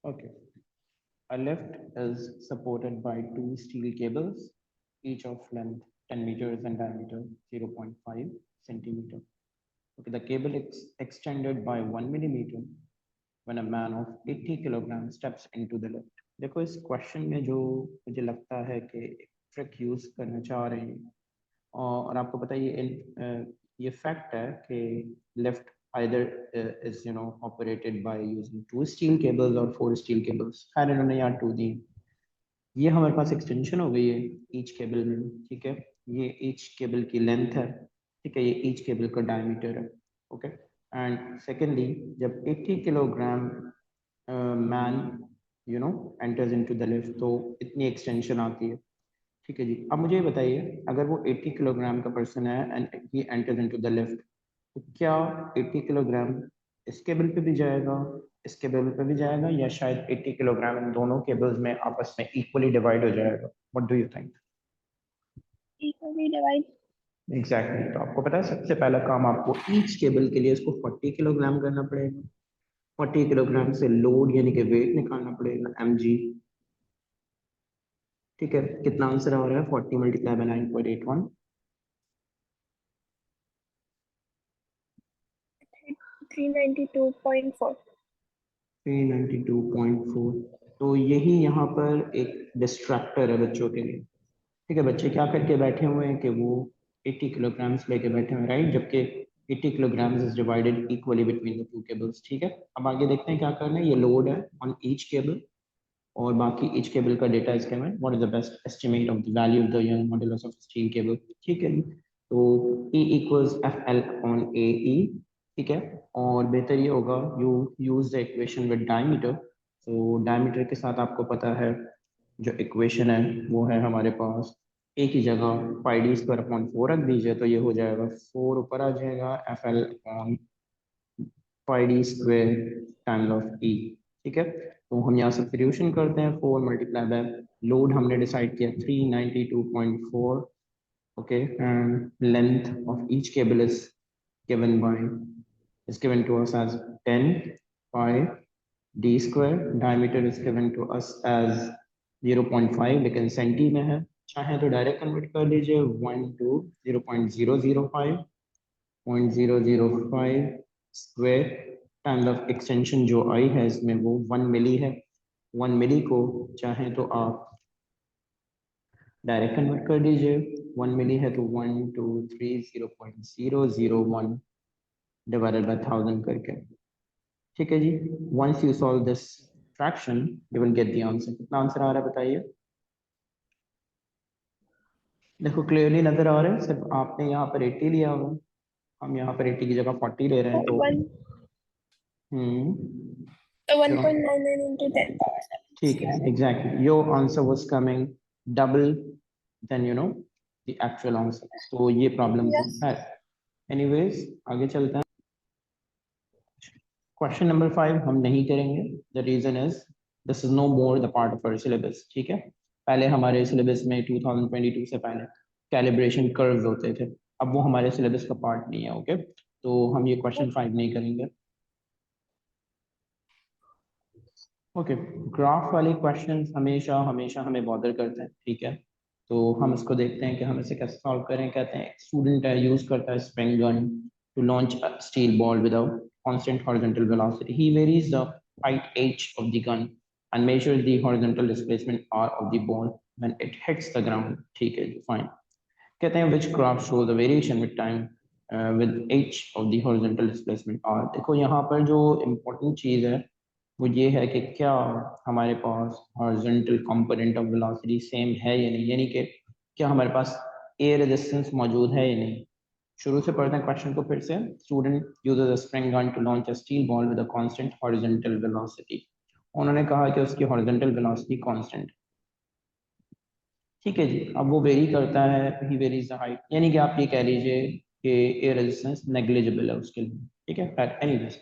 Okay. A lift is supported by two steel cables, each of length 10 meters and diameter 0.5 centimeter. Okay, the cable is extended by 1 millimeter when a man of 80 kilogram steps into the lift. देखो इस question में जो मुझे लगता है कि trick use करना चाह रहे हैं और आपको पता है ये फैक्ट है कि lift either is operated by using two steel cables or four steel cables. खैर इन्होंने यहाँ टू दी, ये हमारे पास एक्सटेंशन हो गई है ईच केबल में, ठीक है। ये ईच केबल की लेंथ है, ठीक है, ये ईच केबल का डायमीटर है, ओके। एंड सेकेंडली जब 80 kilogram man enters into the lift तो इतनी एक्सटेंशन आती है, ठीक है जी। अब मुझे ये बताइए अगर वो 80 किलोग्राम का पर्सन है and he enters into the lift, तो क्या 80 किलोग्राम इस केबल पे भी जाएगा, इस केबल पे भी जाएगा, या शायद 80 किलोग्राम इन दोनों केबल्स में आपस में इक्वली डिवाइड हो जाएगा? What do you think? Equally divide. Exactly. तो आपको पता है सबसे पहला काम आपको ईच केबल के लिए इसको 40 किलोग्राम करना पड़ेगा। 40 किलोग्राम से लोड यानी कि वेट निकालना पड़ेगा, mg, ठीक है। कितना आंसर आ रहा है? 40 मल्टीप्लाई बाय 9.81, 392.4। 392.4। तो यही यहाँ पर एक डिस्ट्रैक्टर है बच्चों के लिए, ठीक है। बच्चे क्या करके बैठे हुए हैं कि वो 80 किलोग्राम्स लेके बैठे हुए हैं, राइट, जबकि 80 kilograms is divided equally between the two cables, ठीक है। अब आगे देखते हैं क्या करना है। ये लोड है ऑन ईच केबल और बाकी ईच केबल का डेटा इसके में, what is the best estimate of the value of the Young modulus of steel cable, ठीक है जी। तो E equals F L on A E, ठीक है। और बेहतर ये होगा you use the equation with diameter. तो डायमीटर के साथ आपको पता है जो इक्वेशन है वो है हमारे पास, एक ही जगह पाई डी स्क्वायर अपॉन 4 रख दीजिए तो ये हो जाएगा 4 ऊपर आ जाएगा F L upon pi D square times of E, ठीक है। तो हम यहाँ सब्स्टिट्यूशन करते हैं, 4 मल्टीप्लाई बाय लोड हमने डिसाइड किया 392.4, okay, and length of each cable given by is given to us as 10 pi d square. Diameter is given to us as 0.5, लेकिन सेंटी में है, चाहे तो डायरेक्ट कन्वर्ट कर लीजिए 1 to 0.005, 0.005 square times of extension जो आई है इसमें वो 1 मिली है। 1 मिली को चाहे तो आप डायरेक्ट कन्वर्ट कर दीजिए, 1 मिली है तो 1230.001 डिवाइडेड बाय 1000 करके, ठीक है जी। Once you solve this fraction you will get the answer. कितना आंसर आ रहा है बताइए? देखो क्लियरली नजर आ रहा है, सिर्फ आपने यहाँ पर 80 लिया होगा, हम यहाँ पर 80 की जगह 40 ले रहे हैं, तो वन हम्म, तो 1.99 into 10 power 7। ठीक है, exactly your answer was coming double than the actual answer, तो ये प्रॉब्लम थी। यस। है एनीवेज आगे चलते हैं। क्वेश्चन नंबर 5 हम नहीं करेंगे, the reason is this is no more the part of our syllabus, ठीक है। पहले हमारे सिलेबस में 2022 से पहले कैलिब्रेशन कर्व्स होते थे, अब वो हमारे सिलेबस का पार्ट नहीं है, ओके। तो हम ये क्वेश्चन 5 नहीं करेंगे, ओके। ग्राफ वाले क्वेश्चंस हमेशा हमेशा हमें बॉदर करते हैं, ठीक है। तो हम इसको देखते हैं कि हम इसे कैसे सॉल्व करें। कहते हैं स्टूडेंट है यूज करता है spring gun to launch a steel ball with a constant horizontal velocity. He varies the height h of the gun and measures the horizontal displacement r of the ball when it hits the ground, ठीक है, fine. कहते हैं which graph shows the variation with time with h of the horizontal displacement r। देखो यहाँ पर जो important चीज़ है वो ये है कि क्या हमारे पास horizontal component of velocity same है या नहीं, यानी कि क्या हमारे पास एयर रेजिस्टेंस मौजूद है या नहीं। शुरू से पढ़ते हैं क्वेश्चन को फिर से। Student uses a spring gun to launch a steel ball with a constant horizontal velocity. उन्होंने कहा कि उसकी हॉरिजॉन्टल वेलोसिटी कांस्टेंट, ठीक है जी। अब वो वेरी करता है, ही वेरीज द हाइट, यानी कि आप ये कह लीजिए कि एयर रेजिस्टेंस नेग्लिजिबल है उसके लिए, ठीक है। एनीवेज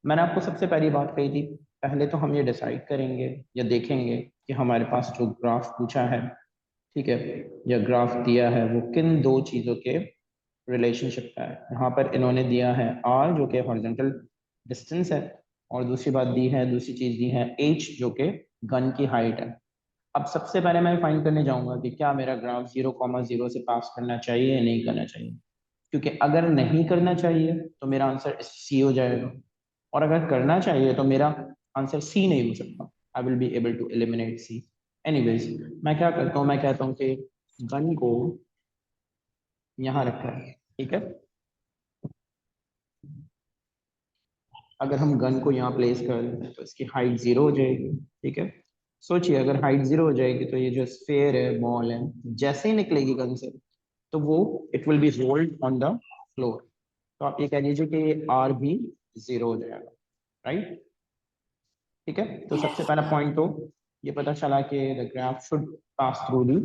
मैंने आपको सबसे पहली बात कही थी, पहले तो हम ये डिसाइड करेंगे या देखेंगे कि हमारे पास जो ग्राफ पूछा है, ठीक है, या ग्राफ दिया है वो किन दो चीज़ों के रिलेशनशिप का है। यहाँ पर इन्होंने दिया है आर जो कि हॉरिजॉन्टल डिस्टेंस है, और दूसरी बात दी है, दूसरी चीज दी है h, जो कि गन की हाइट है। अब सबसे पहले मैं फाइंड करने जाऊंगा कि क्या मेरा ग्राफ 0,0 से पास करना चाहिए या नहीं करना चाहिए, क्योंकि अगर नहीं करना चाहिए तो मेरा आंसर सी हो जाएगा, और अगर करना चाहिए तो मेरा आंसर सी नहीं हो सकता। I will be able to eliminate c. Anyways, मैं क्या करता हूँ, मैं कहता हूँ कि गन को यहाँ रखा है, ठीक है। अगर हम गन को यहाँ प्लेस कर दें तो इसकी हाइट 0 हो जाएगी, ठीक है। सोचिए अगर हाइट 0 हो जाएगी तो ये जो स्फेयर है, बॉल है, जैसे ही निकलेगी गन से तो वो it will be rolled on the floor. तो आप ये कह लीजिए कि आर भी 0 हो जाएगा, राइट। ठीक है, तो Yes. सबसे पहला पॉइंट तो ये पता चला कि the graph should pass through the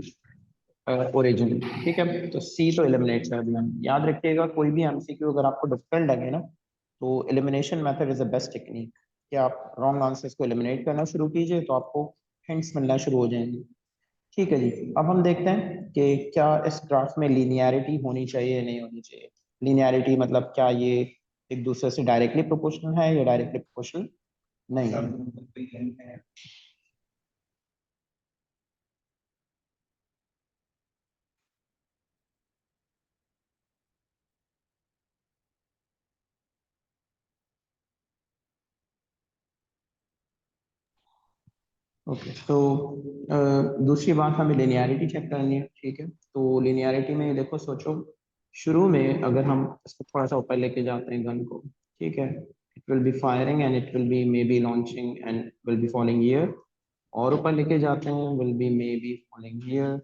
origin. ठीक है, तो सी तो एलिमिनेट कर दिया। याद रखिएगा कोई भी एमसीक्यू अगर आपको डिफिकल्ट लगे ना, तो elimination method is the best technique, कि आप रॉन्ग आंसर्स को एलिमिनेट करना शुरू कीजिए तो आपको हिंट्स मिलना शुरू हो जाएंगे। ठीक है जी, अब हम देखते हैं कि क्या इस ग्राफ में लीनियरिटी होनी चाहिए या नहीं होनी चाहिए। लीनियरिटी मतलब क्या ये एक दूसरे से डायरेक्टली प्रोपोर्शनल है या डायरेक्टली प्रोपोर्शनल नहीं है। ओके, तो दूसरी बात हमें लिनियरिटी चेक करनी है, ठीक है। तो लिनियरिटी में देखो, सोचो शुरू में अगर हम इसको थोड़ा सा ऊपर लेके जाते हैं गन को, ठीक है, it will be firing and it will be may be launching and will be falling here. और ऊपर लेके जाते हैं, will be may be falling here.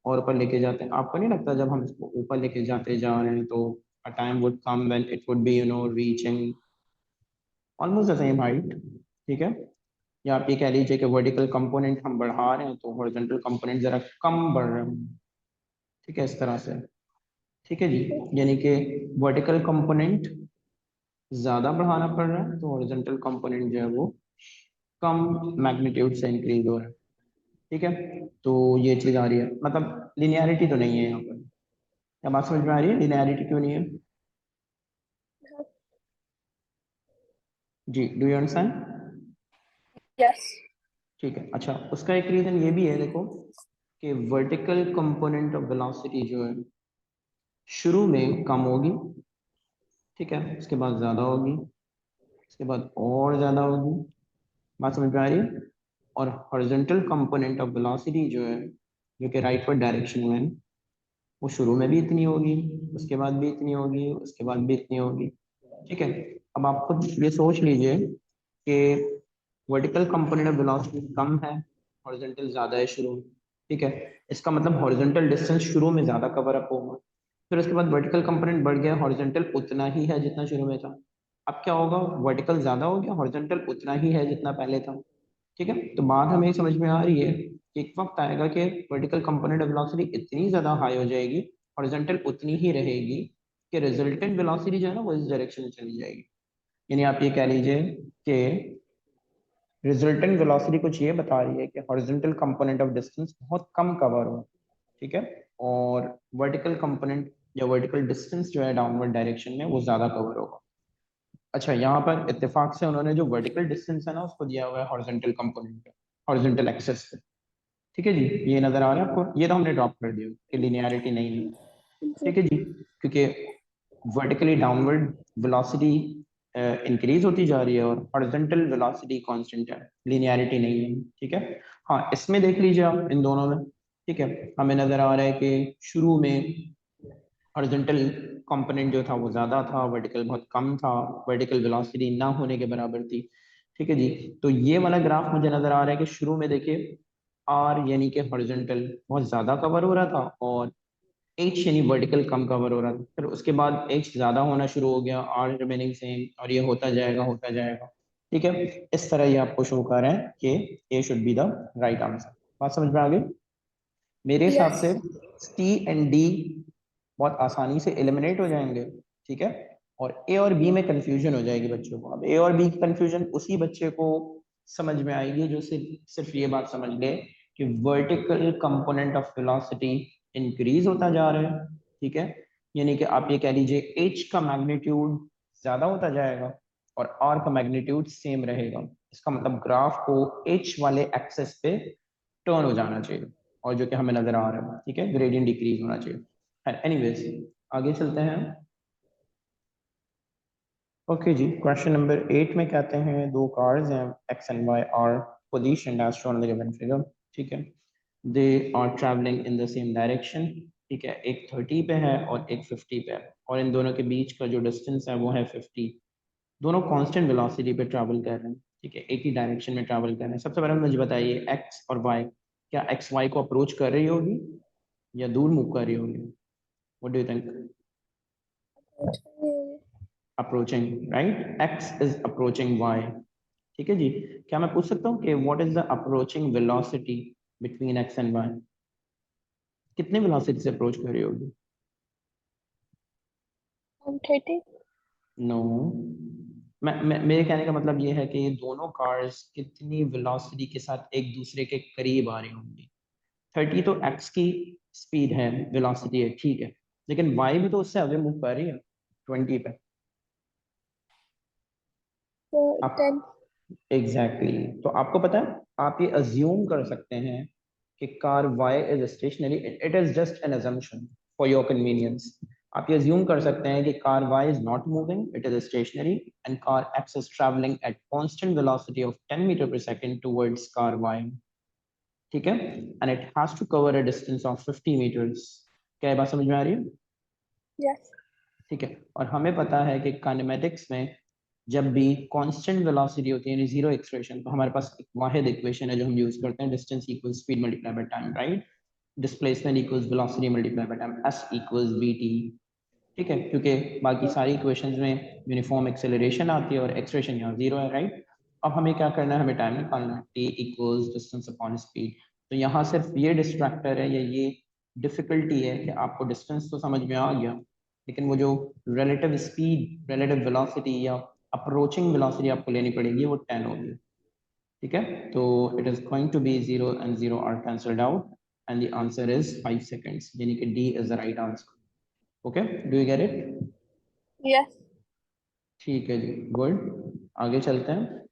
और ऊपर लेके जाते हैं, आपको नहीं लगता जब हम इसको ऊपर लेके जाते जा रहे हैं तो a time would come when it would be reaching almost the same height, ठीक है। या आप ये कह लीजिए कि वर्टिकल कंपोनेंट हम बढ़ा रहे हैं तो हॉरिजॉन्टल कंपोनेंट जरा कम बढ़ रहे हैं, ठीक है, इस तरह से। ठीक है जी, यानी कि वर्टिकल कंपोनेंट ज्यादा बढ़ाना पड़ रहा है तो हॉरिजॉन्टल कंपोनेंट जो है वो कम मैग्नीट्यूड से इंक्रीज हो रहा है। ठीक है, तो ये चीज आ रही है, मतलब लिनियरिटी तो नहीं है यहाँ पर। क्या बात समझ में आ रही है, लिनियरिटी क्यों नहीं है? जी, डू यू अंडरस्टैंड? Yes. ठीक है, अच्छा, उसका एक रीजन ये भी है देखो, कि वर्टिकल कंपोनेंट ऑफ वेलोसिटी जो है शुरू में कम होगी, ठीक है, उसके बाद ज्यादा होगी, उसके बाद और ज्यादा होगी। बात समझ में आ रही है? और हॉरिजॉन्टल कंपोनेंट ऑफ वेलोसिटी जो है, जो कि राइटवर्ड डायरेक्शन में है, वो शुरू में भी इतनी होगी, उसके बाद भी इतनी होगी, उसके बाद भी इतनी होगी। ठीक है, अब आप खुद ये सोच लीजिए कि वर्टिकल कंपोनेंट ऑफ वेलोसिटी कम है, हॉरिजॉन्टल ज्यादा है शुरू में। ठीक है, इसका मतलब हॉरिजॉन्टल डिस्टेंस शुरू में ज्यादा कवर अप होगा, फिर उसके बाद वर्टिकल कंपोनेंट बढ़ गया, हॉरिजॉन्टल उतना ही है जितना शुरू में था। अब क्या होगा, वर्टिकल ज्यादा हो गया, हॉरिजॉन्टल उतना ही है जितना पहले था। ठीक है, तो बात हमें समझ में आ रही है कि एक वक्त आएगा कि वर्टिकल कंपोनेंट ऑफ वेलोसिटी इतनी ज्यादा हाई हो जाएगी, हॉरिजॉन्टल उतनी ही रहेगी, कि रिजल्टेंट वेलोसिटी जो है ना वो इस डायरेक्शन में चली जाएगी। यानी आप ये कह लीजिए कि रिजल्टेंट वेलोसिटी कुछ ये बता रही है कि हॉरिजॉन्टल कंपोनेंट ऑफ डिस्टेंस बहुत कम कवर हो, ठीक है, और वर्टिकल कंपोनेंट या वर्टिकल डिस्टेंस जो है डाउनवर्ड डायरेक्शन में वो ज्यादा कवर होगा। अच्छा, यहाँ पर इत्तेफाक से उन्होंने जो वर्टिकल डिस्टेंस है ना उसको दिया हुआ है हॉरिजॉन्टल कंपोनेंट पे, हॉरिजॉन्टल एक्सेस पे। ठीक है जी, ये नजर आ रहा है आपको? ये तो हमने ड्रॉप कर दिया कि लिनियरिटी नहीं है। ठीक है जी, क्योंकि वर्टिकली डाउनवर्ड वेलोसिटी इंक्रीज होती जा रही है और हॉरिजॉन्टल वेलोसिटी कांस्टेंट है, लिनियरिटी नहीं है। ठीक है, हाँ, इसमें देख लीजिए आप इन दोनों में। ठीक है, हमें नजर आ रहा है कि शुरू में हॉरिजॉन्टल कंपोनेंट जो था वो ज्यादा था, वर्टिकल बहुत कम था, वर्टिकल वेलोसिटी ना होने के बराबर थी। ठीक है जी, तो ये वाला ग्राफ मुझे नजर आ रहा है कि शुरू में देखिए आर यानी कि हॉरिजॉन्टल बहुत ज्यादा कवर हो रहा था, और एच यानी वर्टिकल कम कवर हो रहा था। फिर उसके बाद एच ज्यादा होना शुरू हो गया, आर रिमेनिंग सेम, और ये होता जाएगा होता जाएगा। ठीक है, इस तरह ये आपको शो कर रहे हैं कि A should be the right answer. बात समझ में आ गई? मेरे हिसाब Yes. से सी एंड डी बहुत आसानी से एलिमिनेट हो जाएंगे, ठीक है, और ए और बी में कंफ्यूजन हो जाएगी बच्चों को। अब ए और बी की कंफ्यूजन उसी बच्चे को समझ में आएगी जो सिर्फ सिर्फ ये बात समझ ले कि vertical component of velocity increase होता जा रहा है, ठीक है, यानी कि आप ये कह लीजिए एच का मैग्नीट्यूड ज्यादा होता जाएगा, और r का मैग्नीट्यूड सेम रहेगा। इसका मतलब ग्राफ को h वाले एक्सेस पे टर्न हो जाना चाहिए, और जो कि हमें नजर आ रहा है, ठीक है, ग्रेडियंट डिक्रीज होना चाहिए। एनीवेज आगे चलते हैं। ओके जी, क्वेश्चन नंबर 8 में कहते हैं दो कार्स हैं x and y are positioned as shown in the given figure, ठीक है, they are travelling in the same direction, ठीक है, एक 30 पे है और एक 50 पे है, और इन दोनों के बीच का जो डिस्टेंस है वो है 50। दोनों कांस्टेंट वेलोसिटी पे ट्रैवल कर रहे हैं, ठीक है, एक ही डायरेक्शन में ट्रैवल कर रहे हैं। सबसे पहले मुझे बताइए x और y, क्या x y को अप्रोच कर रही होगी या दूर मूव कर रही होगी? What do you think? Approaching, right, x is approaching y, ठीक है जी। क्या मैं पूछ सकता हूँ कि what is the approaching velocity between x and y? कितने वेलोसिटी से अप्रोच कर रही होगी? 30. नो, मेरे कहने का मतलब ये है कि ये दोनों कार्स कितनी वेलोसिटी के साथ एक दूसरे के करीब आ रही होंगी। 30 तो x की स्पीड है, वेलोसिटी है, ठीक है, लेकिन y भी तो उससे आगे मूव कर रही है 20 पे। So आप 10. एग्जैक्टली तो आपको पता है, आप ये अज्यूम कर सकते हैं कि car y is stationary, it is just an assumption for your convenience. आप ये अज्यूम कर सकते हैं कि car y is not moving, it is stationary, and car x is travelling at constant velocity of 10 meter per second towards car y, ठीक है, and it has to cover a distance of 50 meters. क्या ये बात समझ में आ रही है? Yes. ठीक है, और हमें पता है कि काइनेमेटिक्स में जब भी कांस्टेंट वेलोसिटी होती है, यानी जीरो एक्सप्रेशन, तो हमारे पास एक वाहिद इक्वेशन है जो हम यूज करते हैं, distance equals speed multiply by time, right, displacement equals velocity multiply by time, s equals vt, ठीक है, क्योंकि बाकी सारी इक्वेशंस में यूनिफॉर्म एक्सेलरेशन आती है और एक्सप्रेशन यहाँ जीरो है, राइट। अब हमें क्या करना है, हमें टाइम निकालना है, t equals distance upon speed. तो यहाँ सिर्फ ये डिस्ट्रैक्टर है या ये डिफिकल्टी है कि आपको डिस्टेंस तो समझ में आ गया, लेकिन वो जो रिलेटिव स्पीड, रिलेटिव वेलोसिटी या अप्रोचिंग वेलोसिटी आपको लेनी पड़ेगी वो 10 होगी, ठीक है। तो it is going to be 0 and 0 are cancelled out, and the answer is 5 seconds, यानी कि D is the right answer. Okay, do you get it? Yes. ठीक है जी, गुड, आगे चलते हैं।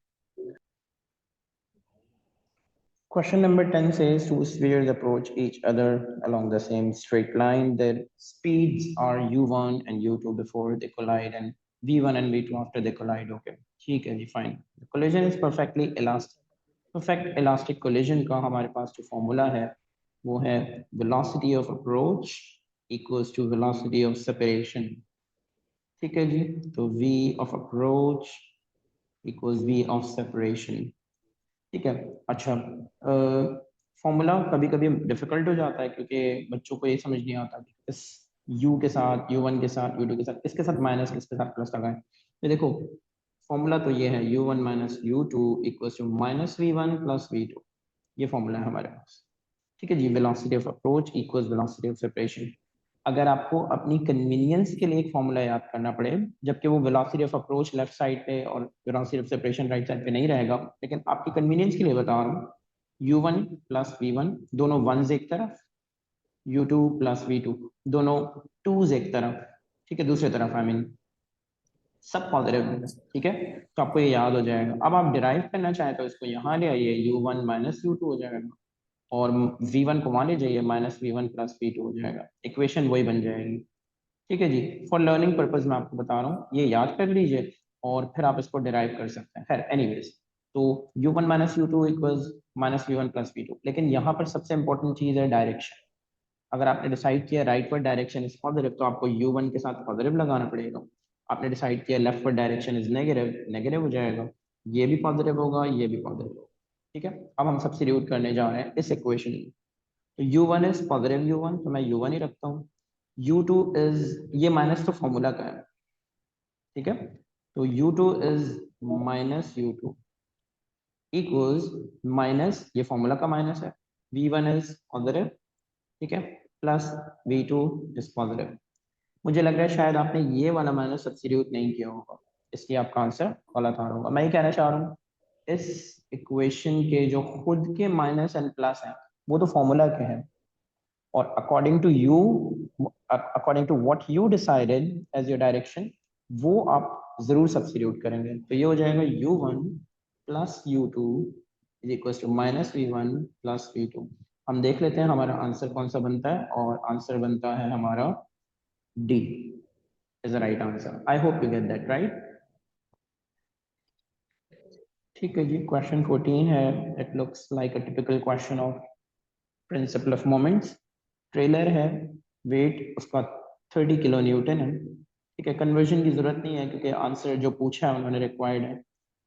Question number 10 says two spheres approach each other along the same straight line. Their speeds are u1 and u2 before they collide, and v1 and v2 after they collide. Okay, ठीक है जी, fine. The collision is perfectly elastic. Perfect elastic collision का हमारे पास जो formula है वो है velocity of approach equals to velocity of separation. ठीक है जी, तो v of approach equals v of separation, ठीक है। अच्छा, फॉर्मूला कभी कभी डिफिकल्ट हो जाता है क्योंकि बच्चों को ये समझ नहीं आता कि इस u के साथ, u1 के साथ, u2 के साथ, किसके साथ माइनस किसके साथ प्लस लगाएं। तो देखो फॉर्मूला तो ये है u1 minus u2 equals to minus v1 plus v2, ये फॉर्मूला है हमारे पास, ठीक है जी। Velocity of approach equals velocity of separation. अगर आपको अपनी कन्वीनियंस के लिए एक फॉर्मूला याद करना पड़े, जबकि वो velocity of approach left side पे और velocity of separation right side पे नहीं रहेगा, लेकिन आपकी कन्वीनियंस के लिए बता रहा हूँ, u1 प्लस v1 दोनों वंस एक तरफ, u2 प्लस v2 दोनों टूज एक तरफ, ठीक है, दूसरी तरफ आई मीन सब पॉजिटिव है, ठीक है। तो आपको ये याद हो जाएगा। अब आप डिराइव करना चाहें तो इसको यहाँ ले आइए, u1 माइनस u2 हो जाएगा, और v1 को मान लीजिए माइनस v1 प्लस v2 हो जाएगा, इक्वेशन वही बन जाएगी, ठीक है जी। फॉर लर्निंग पर्पज मैं आपको बता रहा हूँ, ये याद कर लीजिए और फिर आप इसको डिराइव कर सकते हैं। खैर एनीवेज, तो u1 minus u2 equals minus v1 plus v2, लेकिन यहाँ पर सबसे इंपॉर्टेंट चीज है डायरेक्शन। अगर आपने डिसाइड किया right word direction is positive, तो आपको u1 के साथ पॉजिटिव लगाना पड़ेगा। आपने डिसाइड किया left word direction is negative, negative हो जाएगा, ये भी पॉजिटिव होगा, ये भी पॉजिटिव होगा, ठीक है। अब हम सब्स्टिट्यूट करने जा रहे हैं इस इक्वेशन में। तो u1 इज पॉजिटिव u1, तो मैं u1 ही रखता हूँ। u2 इज, ये माइनस तो फॉर्मूला का है, ठीक है, तो u2 is minus u2 equals minus, ये फॉर्मूला का माइनस है, v1 इज पॉजिटिव, ठीक है, प्लस v2 इज पॉजिटिव। मुझे लग रहा है शायद आपने ये वाला माइनस सब्स्टिट्यूट नहीं किया होगा, इसलिए आपका आंसर गलत आ रहा होगा। मैं ये कहना चाह रहा हूँ, इस इक्वेशन के जो खुद के माइनस एंड प्लस हैं वो तो फॉर्मूला के हैं, और according to you, according to what you decided as your direction, वो आप जरूर सब्स्टिट्यूट करेंगे। तो ये हो जाएगा u1 plus u2 is equal to minus v1 plus v2। हम देख लेते हैं हमारा आंसर कौन सा बनता है, और आंसर बनता है हमारा D is the right answer. I hope you get that right. ठीक है जी, क्वेश्चन 14 है। It looks like a typical question of principle of moments. Trailer है, वेट उसका 30 किलो न्यूटन है। ठीक है, कन्वर्जन की जरूरत नहीं है क्योंकि आंसर जो पूछा है उन्होंने रिक्वायर्ड है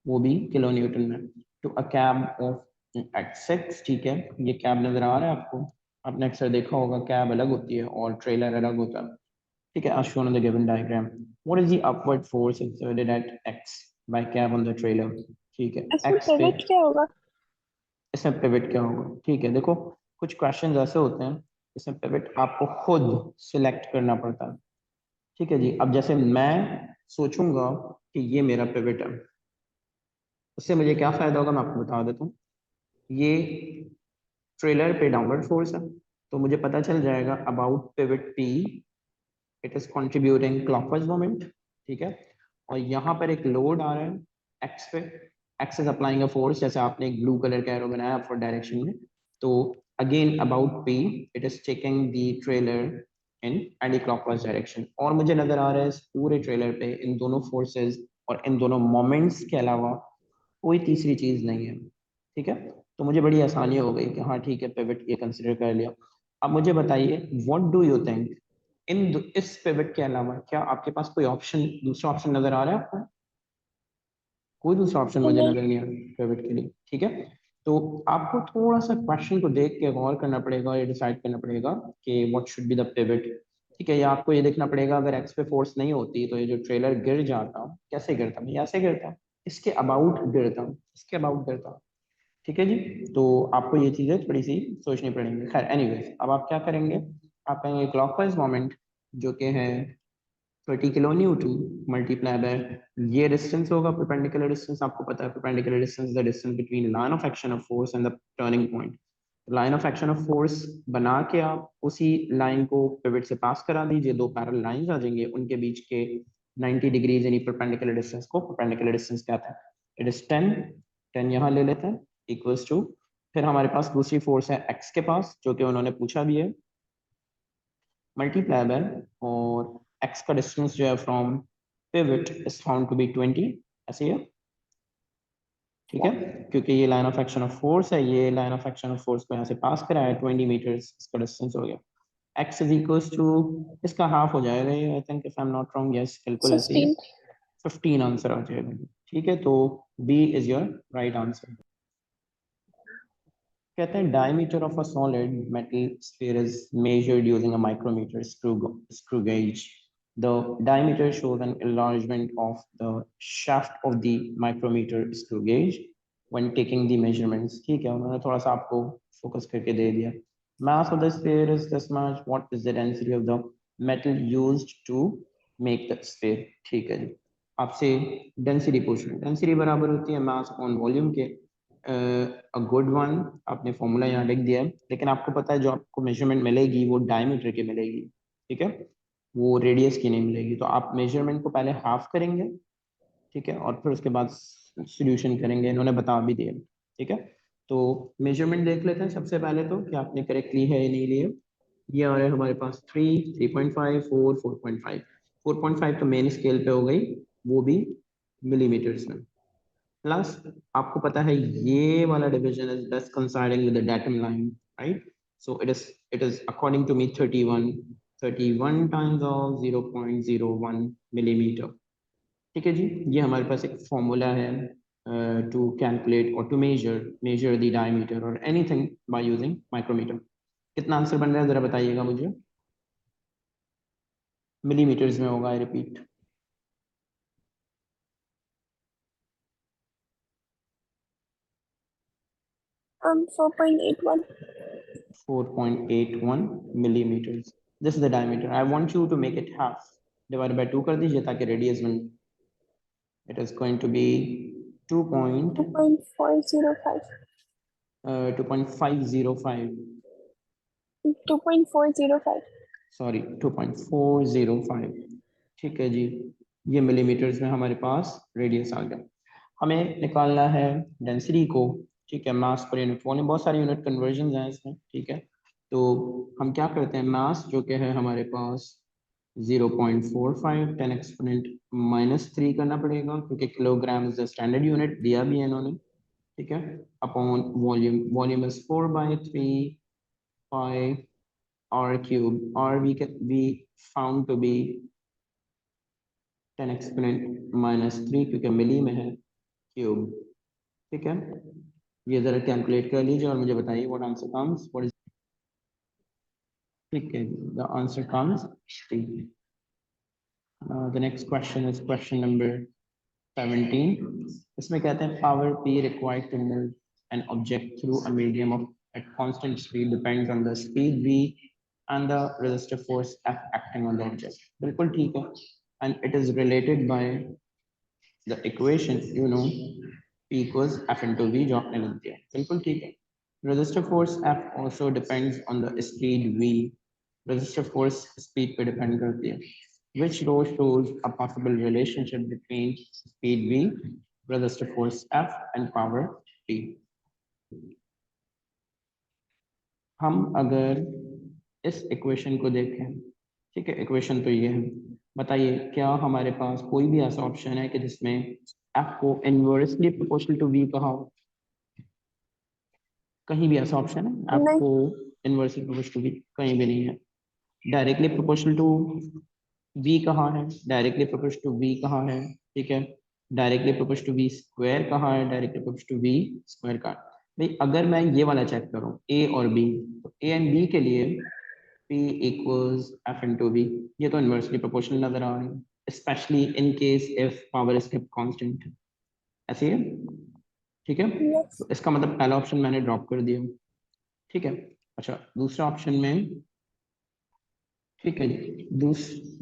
वो भी किलो न्यूटन में। To a cab of at 6, ठीक है, ये कैब नजर आ रहा है आपको। आपने अक्सर देखा होगा कैब अलग होती है और ट्रेलर अलग होता है। ठीक है, as shown on the given diagram, what is the upward force exerted at x by cab on the trailer? ठीक है, इसमें x पे पिवट क्या होगा? इसमें पिवट क्या होगा? ठीक है, देखो कुछ क्वेश्चंस ऐसे होते हैं इसमें पिवट आपको खुद सिलेक्ट करना पड़ता है। ठीक है जी, अब जैसे मैं सोचूंगा कि ये मेरा पिवट है, उससे मुझे क्या फायदा होगा मैं आपको बता देता हूँ। ये ट्रेलर पे डाउनवर्ड फोर्स है, तो मुझे पता चल जाएगा about pivot P it is contributing clockwise moment. ठीक है, और यहाँ पर एक लोड आ रहा है एक्स पे, x is applying a force, जैसे आपने एक ब्लू कलर का एरो बनाया फॉर डायरेक्शन में। तो again about P it is taking the trailer in anti clockwise direction, और मुझे नजर आ रहा है इस पूरे ट्रेलर पे इन दोनों फोर्सेस और इन दोनों मोमेंट्स के अलावा कोई तीसरी चीज नहीं है। ठीक है, तो मुझे बड़ी आसानी हो गई कि हाँ ठीक है पिवट ये कंसिडर कर लिया। अब मुझे बताइए व्हाट डू यू थिंक इस पिवट के अलावा क्या आपके पास कोई ऑप्शन, दूसरा ऑप्शन नजर आ रहा है आपको? कोई दूसरा ऑप्शन मुझे नहीं। नजर नहीं आ रहा पिवट के लिए। ठीक है, तो आपको थोड़ा सा क्वेश्चन को देख के गौर करना पड़ेगा, ये डिसाइड करना पड़ेगा कि what should be the pivot. ठीक है, या आपको ये देखना पड़ेगा अगर एक्स पे फोर्स नहीं होती तो ये जो ट्रेलर गिर जाता, कैसे गिरता, ये ऐसे गिरता, इसके अबाउट गिरता, इसके अबाउट गिरता। ठीक है जी, तो आपको ये चीजें थोड़ी सी सोचनी पड़ेंगी। खैर एनीवेज, अब आप क्या करेंगे, आप कहेंगे क्लॉकवाइज मोमेंट जो कि है 30 किलो न्यूटन मल्टीप्लाई बाय ये डिस्टेंस होगा परपेंडिकुलर डिस्टेंस, आपको पता है perpendicular distance the distance between line of action of force and the turning point. Line of action of force बना के आप उसी लाइन को पिवट से पास करा दीजिए, दो पैरेलल लाइंस आ जाएंगे, उनके बीच के 90 डिग्रीज यानी परपेंडिकुलर डिस्टेंस को परपेंडिकुलर डिस्टेंस कहता है। इट इज 10, 10 यहाँ ले लेते हैं इक्वल्स टू, फिर हमारे पास दूसरी फोर्स है एक्स के पास जो कि उन्होंने पूछा भी है, मल्टीप्लाई बाय, और x का डिस्टेंस जो है from pivot is found to be 20, ऐसे ही है। ठीक है, क्योंकि ये line of action of force है, ये line of action of force को यहाँ से पास करा है 20 मीटर्स इसका डिस्टेंस हो गया। x इज इक्वल्स टू, इसका हाफ हो जाएगा ये, I think if I am not wrong, yes बिल्कुल ऐसे ही है, 15। 15 आंसर आ जाएगा। ठीक है, तो b is your right answer. कहते हैं diameter of a solid metal sphere is measured using a micrometer screw gauge. The diameter shows an enlargement of the shaft of the micrometer screw gauge when taking the measurements. ठीक है, उन्होंने थोड़ा सा आपको focus करके दे दिया। Mass of the sphere is this much. What is the density of the metal used to make the sphere? ठीक है जी, आपसे डेंसिटी पूछ रहे हैं। डेंसिटी बराबर होती है मास अपॉन वॉल्यूम के। अ गुड वन, आपने फॉर्मूला यहाँ लिख दिया है, लेकिन आपको पता है जो आपको मेजरमेंट मिलेगी वो डायमीटर की मिलेगी। ठीक है, वो रेडियस की नहीं मिलेगी, तो आप मेजरमेंट को पहले हाफ करेंगे, ठीक है, और फिर उसके बाद सॉल्यूशन करेंगे, इन्होंने बता भी दिया। ठीक है, तो मेजरमेंट देख लेते हैं सबसे पहले तो कि आपने करेक्टली है या नहीं लिए। ये आ रहा है हमारे पास 3, 3.5, 4, 4.5। 4.5 तो मेन स्केल पे हो गई, वो भी मिलीमीटर्स में। प्लस आपको पता है ये वाला division is best coinciding with the datum line, right? So it is according to me 31 times of 0.01 millimeter. ठीक है जी, ये हमारे पास एक फॉर्मूला है टू कैलकुलेट और टू मेजर द डायमीटर और एनीथिंग बाय यूजिंग माइक्रोमीटर। कितना आंसर बन रहा है जरा बताइएगा मुझे, मिलीमीटर्स में होगा, I repeat. 4.81। 4.81 millimeters. This is the diameter. I want you to make it half. Divided by 2 कर दीजिए ताकि रेडियस बन। It is going to be 2 point 2.405। 2.505, 2.405। Sorry 2.405। ठीक है जी, ये मिलीमीटर्स में हमारे पास रेडियस आ गया। हमें निकालना है डेंसिटी को, ठीक है, मास पर यूनिट वॉल्यूम, बहुत सारे यूनिट कन्वर्जन हैं इसमें, ठीक है। तो हम क्या करते हैं, मास जो कि है हमारे पास 0.45 10 एक्सपोनेंट -3 करना पड़ेगा, क्योंकि kilogram is the standard unit दिया भी है इन्होंने, ठीक है, upon volume, volume is 4/3 pi r cube, r we found to be 10 exponent -3 क्योंकि मिली में है, क्यूब, ठीक है। ये जरा कैलकुलेट कर लीजिए और मुझे बताइए what answer comes, what is, ठीक है, the answer comes 3। The next question is question number 17। इसमें कहते हैं power P required to move an object through a medium of at constant speed depends on the speed V and the resistive force F acting on the object। बिल्कुल ठीक है, and it is related by the equation, you know, P equals F into V जो आपने लिख दिया, बिल्कुल ठीक है। Resistive force F also depends on the speed V। Resistive force speed पे depend करती है। Which row shows a possible relationship between speed V, resistive force F and power P? हम अगर इस इक्वेशन को देखें, ठीक है, इक्वेशन तो ये है, बताइए क्या हमारे पास कोई भी ऐसा ऑप्शन है कि जिसमें F को इनवर्सली प्रोपोर्शनल टू V कहा हो? कहीं भी ऐसा ऑप्शन है F नहीं। को इनवर्सली प्रोपोर्शनल टू V? कहीं भी नहीं है। डायरेक्टली प्रोपोर्शनल टू V कहाँ है, डायरेक्टली प्रोपोर्शनल टू V कहाँ है, ठीक है, directly proportional to V square कहाँ है, directly proportional to V square का। भाई अगर मैं ये वाला चेक करूँ A और B, तो A एंड B के लिए P equals F into V, ये तो इनवर्सली प्रोपोर्शनल नजर आ रही है, specially in case if power is kept constant, ऐसे है, ठीक है। Yes. तो इसका मतलब पहला ऑप्शन मैंने ड्रॉप कर दिया, ठीक है। अच्छा दूसरा ऑप्शन में, ठीक है जी,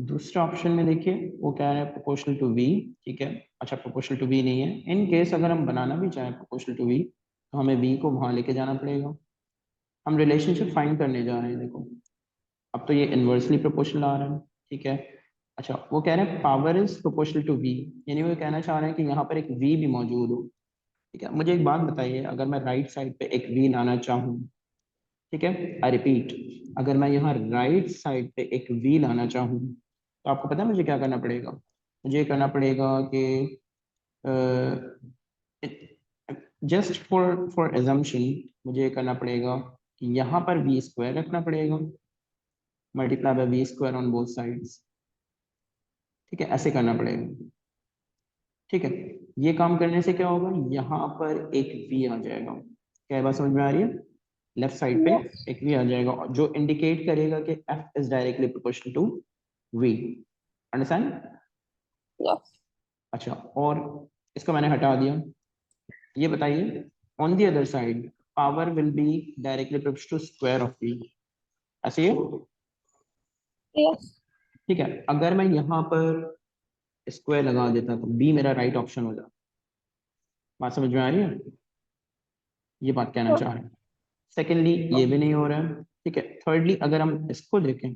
दूसरा ऑप्शन में देखिए वो क्या है, प्रोपोर्शनल टू वी, ठीक है। अच्छा प्रोपोर्शनल टू वी नहीं है, इन केस अगर हम बनाना भी चाहें प्रोपोर्शनल टू वी, तो हमें वी को वहां लेके जाना पड़ेगा। हम रिलेशनशिप फाइंड करने जा रहे हैं, देखो अब तो ये इनवर्सली प्रोपोर्शनल आ रहा है, ठीक है। अच्छा वो कह रहे हैं power is proportional to V, यानी वो कहना चाह रहे हैं कि यहाँ पर एक वी भी मौजूद हो, ठीक है। मुझे एक बात बताइए, अगर मैं राइट साइड पे एक वी लाना चाहूँ, ठीक है, आई रिपीट, अगर मैं यहाँ राइट साइड पे एक वी लाना चाहूँ, तो आपको पता है मुझे क्या करना पड़ेगा? मुझे करना पड़ेगा कि जस्ट फॉर एजम्पशन मुझे ये करना पड़ेगा कि यहाँ पर वी स्क्वायर रखना पड़ेगा, multiply by V square on both sides, ठीक है, ऐसे करना पड़ेगा, ठीक है। ये काम करने से क्या होगा, यहाँ पर एक वी आ जाएगा, क्या ये बात समझ में आ रही है? लेफ्ट साइड पे Yes. एक वी आ जाएगा जो इंडिकेट करेगा कि F is directly proportional to V, understand? Yes. अच्छा और इसको मैंने हटा दिया, ये बताइए on the other side power will be directly proportional to square of V, ऐसे ही है? Yes. ठीक है, अगर मैं यहाँ पर स्क्वायर लगा देता तो B मेरा राइट ऑप्शन हो जाता, बात समझ में आ रही है? ये बात कहना No. चाह रहे हैं। सेकेंडली ये भी नहीं हो रहा है, ठीक है। थर्डली अगर हम इसको देखें,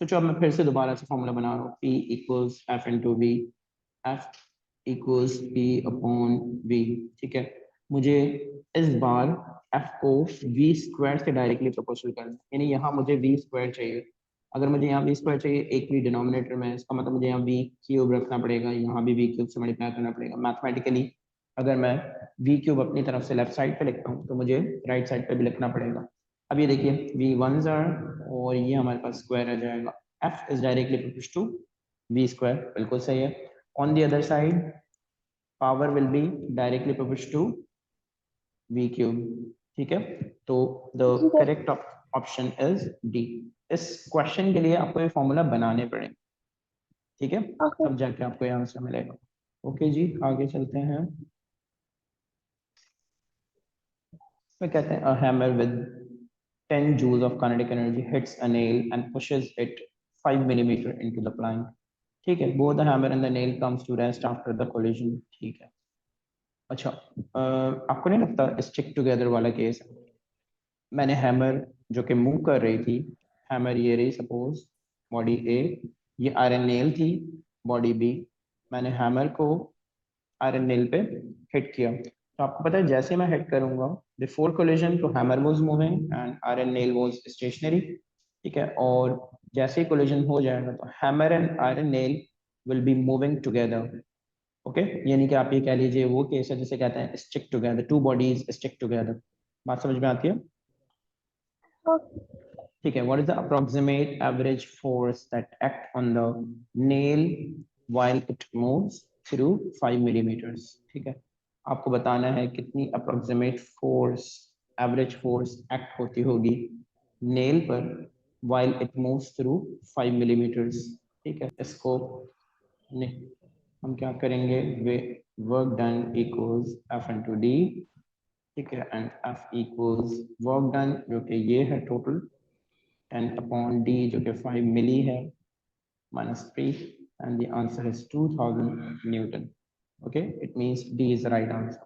सोचो अब मैं फिर से दोबारा से फॉर्मूला बना रहा हूँ, P equals F into V, F equals P upon V, ठीक है। मुझे इस बार F को V स्क्वायर से डायरेक्टली प्रोपोर्शनल करना है, यानी यहाँ मुझे V स्क्वायर चाहिए। अगर मुझे यहाँ V स्क्वायर चाहिए एक भी डिनोमिनेटर में, इसका मतलब मुझे यहाँ V क्यूब रखना पड़ेगा, यहाँ भी V क्यूब से मल्टीप्लाई करना पड़ेगा। मैथमेटिकली अगर मैं V क्यूब अपनी तरफ से लेफ्ट साइड पे लिखता हूँ तो मुझे राइट साइड पे भी लिखना पड़ेगा। अब ये देखिए V वंस आर और ये हमारे पास स्क्वायर आ जाएगा, F is directly proportional to V square, बिल्कुल सही है। On the other side power will be directly proportional to V cube, ठीक है। तो the Yes. Correct option is D. इस क्वेश्चन के लिए आपको ये फॉर्मूला बनाने पड़ेंगे, ठीक है, Okay. तब जाके आपको ये आंसर मिलेगा। ओके जी आगे चलते हैं। तो कहते हैं a hammer with 10 joules of kinetic energy hits a nail and pushes it 5 millimeter into the plank, ठीक है। both the hammer and the nail comes to rest after the collision, ठीक है। अच्छा आपको नहीं लगता स्टिक टुगेदर वाला case, मैंने हैमर जो कि मूव कर रही थी, हैमर ये रही सपोज बॉडी ए, ये आयरन नेल थी बॉडी बी, मैंने हैमर को आयरन नेल पे हिट किया, तो आपको पता है जैसे मैं हिट करूंगा बिफोर कोलिजन तो hammer was moving and iron nail was stationary, ठीक है, और जैसे ही कोलिजन हो जाएगा तो hammer and iron nail will be moving together, okay, यानी कि आप ये कह लीजिए वो केस है जिसे कहते हैं stick together, two bodies stick together. बात समझ में आती है? ठीक है, what is the approximate average force that act on the nail while it moves through 5 millimetres, ठीक है, आपको बताना है कितनी approximate force, average force act होती होगी नेल पर while it moves through 5 millimetres, ठीक है, इसको हम क्या करेंगे, we work done equals F into D, ठीक है, and F equals work done जो कि ये है टोटल 10 अपॉन डी जो कि 5 मिली है minus 3 and the answer is 2000 Newton. Okay, it means D is the right answer.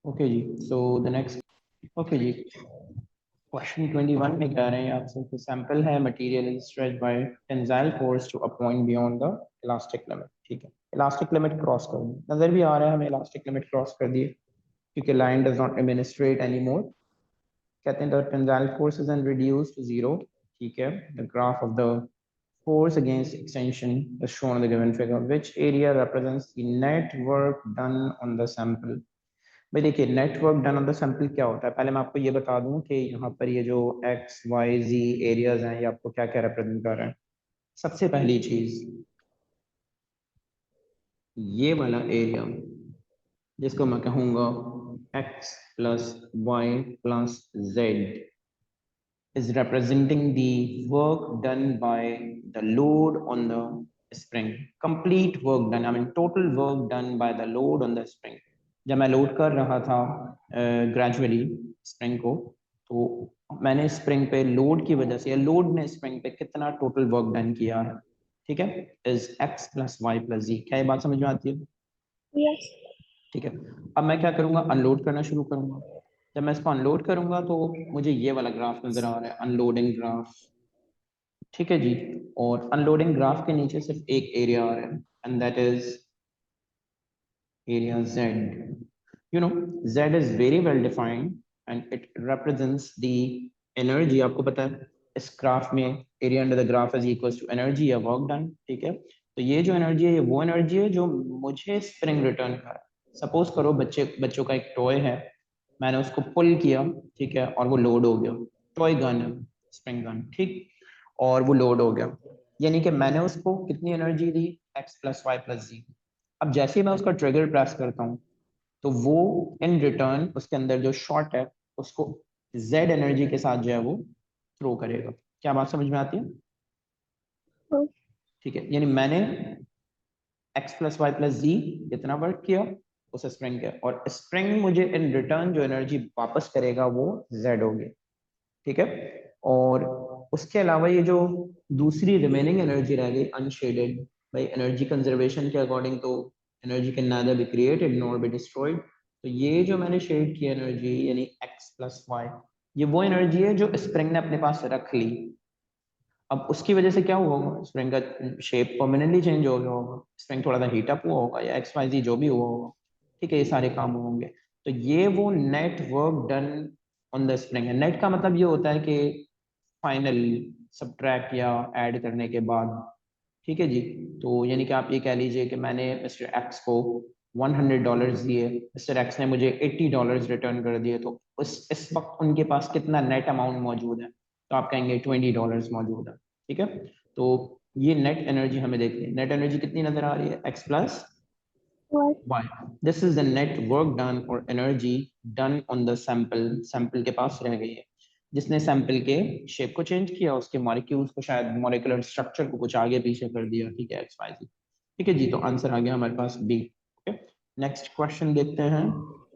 Okay जी, so the next, okay जी, क्वेश्चन 21 में कह रहे हैं आपसे कि सैंपल है material is stretched by tensile force to a point beyond the elastic limit, ठीक है, इलास्टिक लिमिट क्रॉस कर दी, नजर भी आ रहा है हमें इलास्टिक लिमिट क्रॉस कर दी क्योंकि line does not administrate any more, कहते हैं the tensile force is reduce to zero, ठीक है, the graph of the force against extension is shown in the given figure, which area represents the net work done on the sample। भाई देखिए network done on the sample क्या होता है, पहले मैं आपको ये बता दूं कि यहाँ पर ये जो एक्स वाई जी एरियाज हैं ये आपको क्या क्या रिप्रेजेंट कर रहे हैं। सबसे पहली चीज ये वाला एरिया जिसको मैं कहूंगा X plus Y plus Z is representing the work done by the load on the spring, complete work done, I mean total work done by the load on the spring। जब मैं load कर रहा था gradually spring को, तो मैंने spring पे load की वजह से या लोड ने स्प्रिंग पे कितना टोटल वर्क डन किया है, ठीक है, is X plus Y plus G. क्या ये बात समझ में आती है? Yes. ठीक है, अब मैं क्या करूंगा, अनलोड करना शुरू करूंगा। जब मैं इसको अनलोड करूंगा तो मुझे ये वाला ग्राफ नजर आ रहा है, अनलोडिंग ग्राफ, ठीक है जी, और अनलोडिंग ग्राफ के नीचे सिर्फ एक एरिया आ रहा है and that is area Z. you know z is very well defined and it represents the energy। आपको पता है इस ग्राफ में area under the graph is equals to energy या वर्क डन, ठीक है, तो ये जो एनर्जी है ये वो एनर्जी है जो मुझे स्प्रिंग रिटर्न कर रहा है। सपोज करो बच्चों का एक टॉय है, मैंने उसको पुल किया, ठीक है, और वो लोड हो गया, टॉय गन है, स्प्रिंग गन, ठीक, और वो लोड हो गया, यानी कि मैंने उसको कितनी एनर्जी दी, एक्स प्लस वाई प्लस जी। अब जैसे ही मैं उसका ट्रिगर प्रेस करता हूँ तो वो इन रिटर्न उसके अंदर जो शॉट है उसको जेड एनर्जी के साथ जो है वो थ्रो करेगा। क्या बात समझ में आती है? ठीक है, यानी मैंने एक्स प्लस वाई प्लस जी जितना वर्क किया उस स्प्रिंग के, और स्प्रिंग मुझे इन रिटर्न जो एनर्जी वापस करेगा वो जेड होगी, ठीक है, और उसके अलावा ये जो दूसरी रिमेनिंग एनर्जी रह गई अनशेडेड, भाई एनर्जी कंजर्वेशन के अकॉर्डिंग तो energy can neither be created nor be destroyed, तो ये जो मैंने शेड की एनर्जी यानी एक्स प्लस वाई, ये वो एनर्जी है जो स्प्रिंग ने अपने पास रख ली। अब उसकी वजह से क्या हुआ होगा, स्प्रिंग का शेप परमानेंटली चेंज हो गया होगा, स्प्रिंग थोड़ा सा हीट अप हुआ होगा या एक्स वाई जी जो भी हुआ होगा, ठीक है, ये सारे काम होंगे। तो ये वो net work done on the spring है। नेट का मतलब ये होता है कि फाइनल सब्ट्रैक्ट या ऐड करने के बाद, ठीक है जी, तो यानी कि आप ये कह लीजिए कि मैंने मिस्टर एक्स को $100 दिए, मिस्टर एक्स ने मुझे $80 रिटर्न कर दिए, तो उस इस वक्त उनके पास कितना नेट अमाउंट मौजूद है, तो आप कहेंगे $20 मौजूद है, ठीक है, तो ये नेट एनर्जी हमें देखनी है, नेट एनर्जी कितनी नजर आ रही है, X plus What? Y, this is the net work done और energy done on the sample, sample के पास रह गई है, जिसने सैंपल के शेप को चेंज किया, उसके मॉलिक्यूल्स को शायद मॉलिक्यूलर स्ट्रक्चर को कुछ आगे पीछे कर दिया, ठीक है, एक्स वाई जी, ठीक है जी, तो आंसर आ गया हमारे पास बी। ओके, नेक्स्ट क्वेश्चन देखते हैं,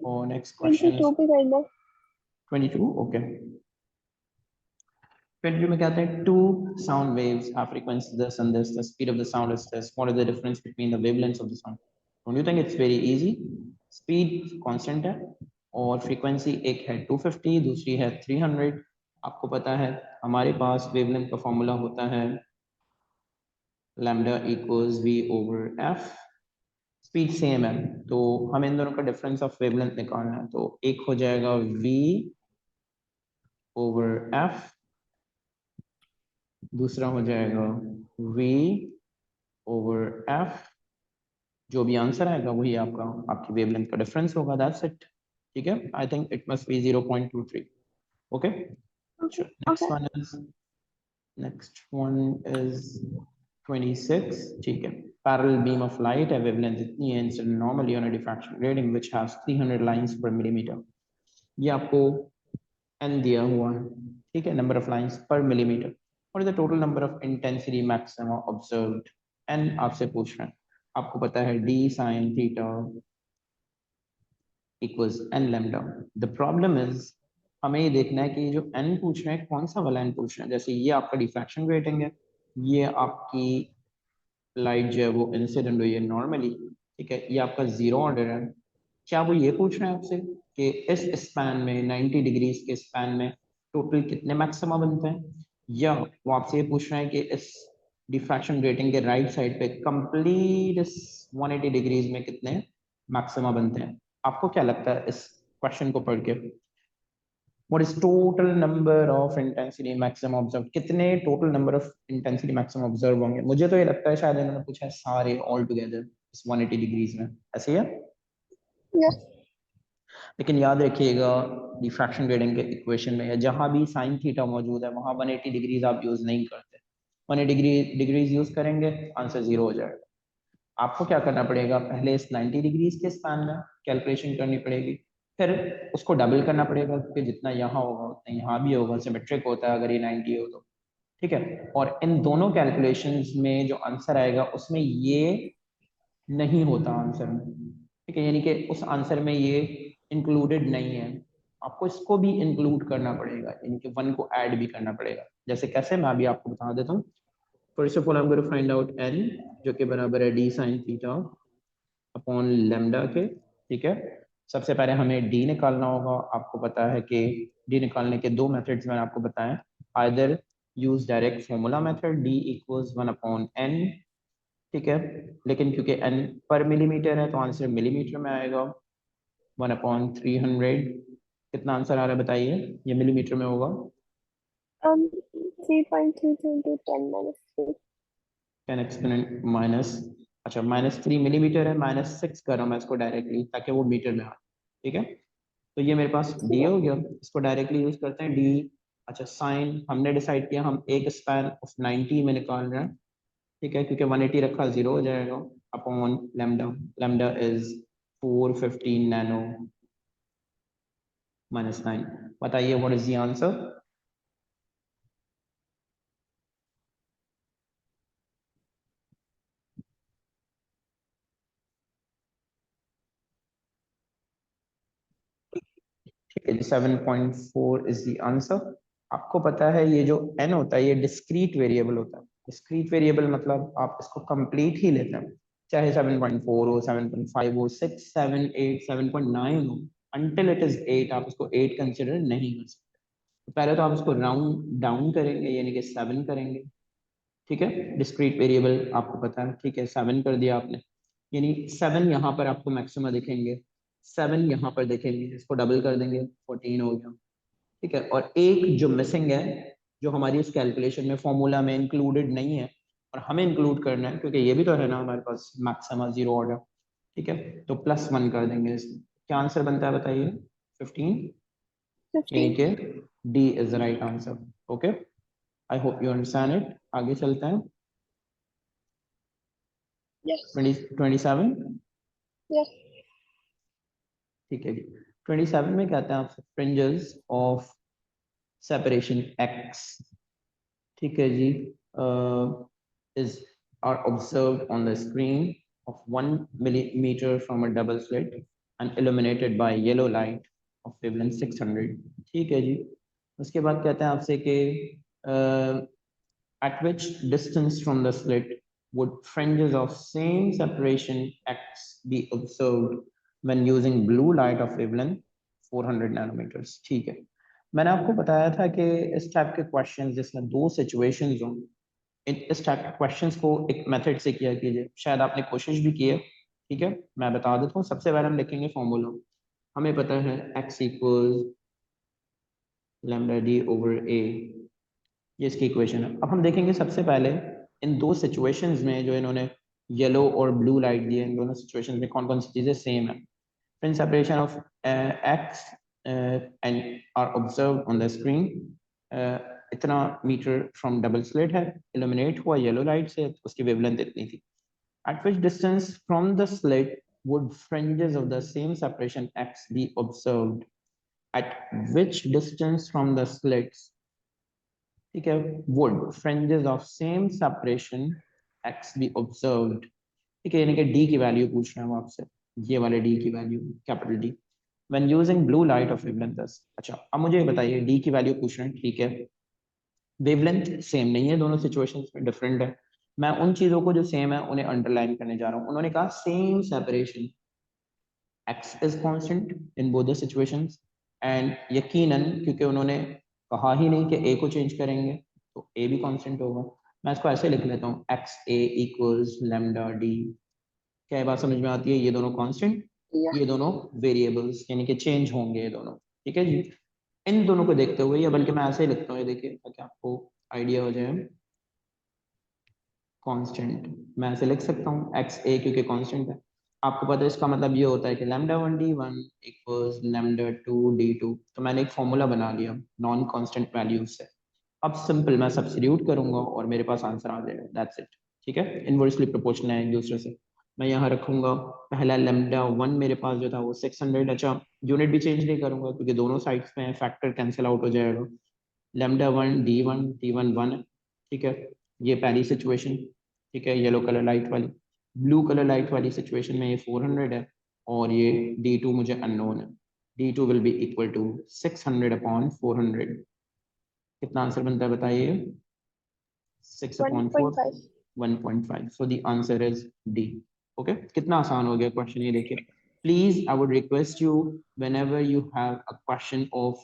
और नेक्स्ट क्वेश्चन 22 पे कर दो। 22, ओके, 22 में कहते हैं two sound waves have frequency this and this, the speed of the sound is this, what is the difference between the wavelengths of the sound? Don't you think it's very easy? Speed constant है और frequency एक है 250 दूसरी है 300। आपको पता है हमारे पास वेवलेंथ का फॉर्मूला होता है lambda equals we over F, speed same है, तो हमें इन दोनों का डिफरेंस ऑफ वेवलेंथ निकालना है। तो एक हो जाएगा v ओवर f, दूसरा हो जाएगा v ओवर f। जो भी आंसर आएगा वही आपका आपकी वेवलेंथ का डिफरेंस होगा, दैट्स इट। ठीक है, I think it must be 0.23। Okay, Okay. Next Okay. One is next one is 26। ठीक है, parallel beam of light a wavelength इतनी है incident normally on a diffraction grating which has 300 lines per millimeter। ये आपको n दिया हुआ है, ठीक है, नंबर ऑफ लाइंस पर मिलीमीटर। और the total number of intensity maxima observed, n आपसे पूछ रहे हैं। आपको पता है d sin theta equals n lambda. The problem is हमें ये देखना है कि जो n पूछ रहे हैं कौन सा वाला n पूछ रहे हैं। जैसे ये आपका डिफ्रैक्शन ग्रेटिंग है, ये आपकी लाइट जो है वो इंसिडेंट हुई है नॉर्मली, ठीक है, ये आपका जीरो ऑर्डर है। क्या वो ये पूछ रहे हैं आपसे कि इस स्पैन में 90 डिग्रीज के स्पैन में टोटल कितने मैक्सिमा बनते हैं, या वो आपसे ये पूछ रहे हैं कि इस डिफ्रैक्शन ग्रेटिंग के राइट साइड पे कंप्लीट इस 180 डिग्रीज में कितने मैक्सिमा बनते हैं। आपको क्या लगता है इस क्वेश्चन को पढ़ के, what is total number of intensity maximum observed, कितने total number of intensity maximum observe होंगे। मुझे तो ये लगता है शायद इन्होंने पूछा है सारे all together इस 180 डिग्रीज में, ऐसे ही है। Yes. लेकिन याद रखिएगा डिफ्रैक्शन ग्रेडिंग के इक्वेशन में जहां भी साइन थीटा मौजूद है वहां 180 डिग्रीज आप यूज नहीं करते। 180 डिग्रीज यूज करेंगे आंसर जीरो हो जाएगा। आपको क्या करना पड़ेगा, पहले इस 90 डिग्रीज के स्पैन में कैलकुलेशन करनी पड़ेगी, फिर उसको डबल करना पड़ेगा क्योंकि जितना यहाँ होगा उतना यहाँ भी होगा, सिमेट्रिक होता है अगर ये 90 हो तो। ठीक है, और इन दोनों कैलकुलेशंस में जो आंसर आएगा उसमें ये नहीं होता आंसर में, ठीक है, यानी कि उस आंसर में ये इंक्लूडेड नहीं है। आपको इसको भी इंक्लूड करना पड़ेगा, यानी कि वन को ऐड भी करना पड़ेगा। जैसे कैसे, मैं अभी आपको बता देता हूँ। First of all I am going to find out n, जो कि बराबर है d sin theta upon lambda के। ठीक है, सबसे पहले हमें d निकालना होगा। आपको पता है कि d निकालने के दो मेथड्स मैंने आपको बताए, either use direct formula method d equals 1/n, ठीक है, लेकिन क्योंकि n पर मिलीमीटर है तो आंसर मिलीमीटर में आएगा। 1/300, कितना आंसर आ रहा है बताइए, ये मिलीमीटर में होगा। 3.33 into 10 minus 3. 10 एक्सपोनेंट माइनस, अच्छा -3 मिलीमीटर है, -6 कर रहा हूँ मैं इसको डायरेक्टली ताकि वो मीटर में आए। ठीक है, तो ये मेरे पास डी Yes. हो गया, इसको डायरेक्टली यूज करते हैं डी। अच्छा, साइन हमने डिसाइड किया हम एक स्पैन ऑफ 90 में निकाल रहे हैं, ठीक है, क्योंकि 180 रखा जीरो हो जाएगा upon lambda. Lambda is 415 nano -9। बताइए व्हाट इज द आंसर। ठीक है, 7.4 इज द आंसर। आपको पता है ये जो n होता है ये डिस्क्रीट वेरिएबल होता है। डिस्क्रीट वेरिएबल मतलब आप इसको कंप्लीट ही लेते हैं, चाहे 7.4 हो, 7.5 हो, 6, 7, 8, 7.9 हो, until it is 8 आप इसको 8 कंसिडर नहीं कर सकते। तो पहले तो आप इसको राउंड डाउन करेंगे यानी कि 7 करेंगे। ठीक है, डिस्क्रीट वेरिएबल आपको पता है, ठीक है, 7 कर दिया आपने, यानी 7 यहाँ पर आपको मैक्सिमा दिखेंगे, 7 यहाँ पर देखेंगे, इसको डबल कर देंगे 14 हो गया। ठीक है, और एक जो मिसिंग है जो हमारी इस कैलकुलेशन में फॉर्मूला में इंक्लूडेड नहीं है और हमें इंक्लूड करना है क्योंकि ये भी तो है ना हमारे पास मैक्सिमा जीरो ऑर्डर। ठीक है, तो +1 कर देंगे इसमें। क्या आंसर बनता है बताइए, 15, यानी 15. कि D is the right answer. Okay, I hope you understand it. आगे चलते हैं। Yes. 27। Yes. ठीक है जी, 27 में कहते हैं आपसे फ्रिंजेस ऑफ सेपरेशन x, ठीक है जी, is are observed on the screen of 1 millimeter from a double slit and illuminated by yellow light of wavelength 600। ठीक है जी, उसके बाद कहते हैं आपसे कि at which distance from the slit would fringes of same separation x be observed when using blue light of wavelength 400 nanometers। ठीक है, मैंने आपको बताया था कि इस टाइप के क्वेश्चन जिसमें दो सिचुएशंस हों, इस टाइप के क्वेश्चंस को एक मेथड से किया कीजिए। शायद आपने कोशिश भी की है, ठीक है, मैं बता देता हूँ। सबसे पहले हम लिखेंगे फॉर्मूला। हमें पता है x equals lambda D over A, ये इसकी इक्वेशन है। अब हम देखेंगे सबसे पहले इन दो सिचुएशंस में जो इन्होंने येलो और ब्लू लाइट दिए, इन दोनों सिचुएशंस में कौन कौन सी चीज़ें सेम है। When separation of x and are observed on the screen, इतना मीटर फ्रॉम डबल स्लिट है, इल्यूमिनेट हुआ येलो लाइट से, उसकी वेवलेंथ इतनी थी। At which distance from the slit would fringes of the same separation x be observed? At which distance from the slits, ठीक है, would fringes of same separation x be observed? ठीक है, यानी कि d की value पूछ रहे हैं वो आपसे, ये वाले d की value, capital D when using blue light of wavelength 10। अच्छा, अब मुझे ये बताइए d की वैल्यू पूछ रहे हैं, ठीक है, वेवलेंथ सेम नहीं है, दोनों सिचुएशंस में डिफरेंट है। मैं उन चीजों को जो सेम है उन्हें अंडरलाइन करने जा रहा हूँ। उन्होंने कहा same separation, x is constant in both the situations, and यकीनन क्योंकि उन्होंने कहा ही नहीं कि a को चेंज करेंगे तो a भी कांस्टेंट होगा। मैं इसको ऐसे लिख लेता हूँ, एक्स ए इक्वल्स लैम्डा डी। क्या ये बात समझ में आती है? ये दोनों कांस्टेंट, Yeah. ये दोनों वेरिएबल्स यानी कि चेंज होंगे ये दोनों, ठीक है जी। इन दोनों को देखते हुए, या बल्कि मैं ऐसे ही लिखता हूँ, ये देखिए ताकि आपको आइडिया हो जाए। कांस्टेंट मैं ऐसे लिख सकता हूँ, एक्स ए क्योंकि कांस्टेंट है। आपको पता है इसका मतलब ये होता है कि lambda one D one equals lambda two D two. तो मैंने एक फॉर्मूला बना लिया नॉन कांस्टेंट वैल्यूज से। अब सिंपल मैं सब्स्टिट्यूट करूंगा और मेरे पास आंसर आ जाएगा, दैट्स इट। ठीक है, इनवर्सली प्रोपोर्शनल है एक दूसरे से। मैं यहाँ रखूंगा पहला लैम्डा वन, मेरे पास जो था वो 600। अच्छा, यूनिट भी चेंज नहीं करूंगा क्योंकि दोनों साइड्स में फैक्टर कैंसिल आउट हो जाएगा। Lambda one D one one है, ठीक है, ये पहली सिचुएशन। ठीक है, येलो कलर लाइट वाली। ब्लू कलर लाइट वाली सिचुएशन में ये 400 है और ये D2 मुझे अननोन है। D2 will be equal to 600 upon 400। कितना आंसर बनता है बताइए? 6 upon 4, 1.5. 1.5। So the answer is D। Okay, कितना आसान हो गया क्वेश्चन ये देखिए। Please I would request you, whenever you have a question of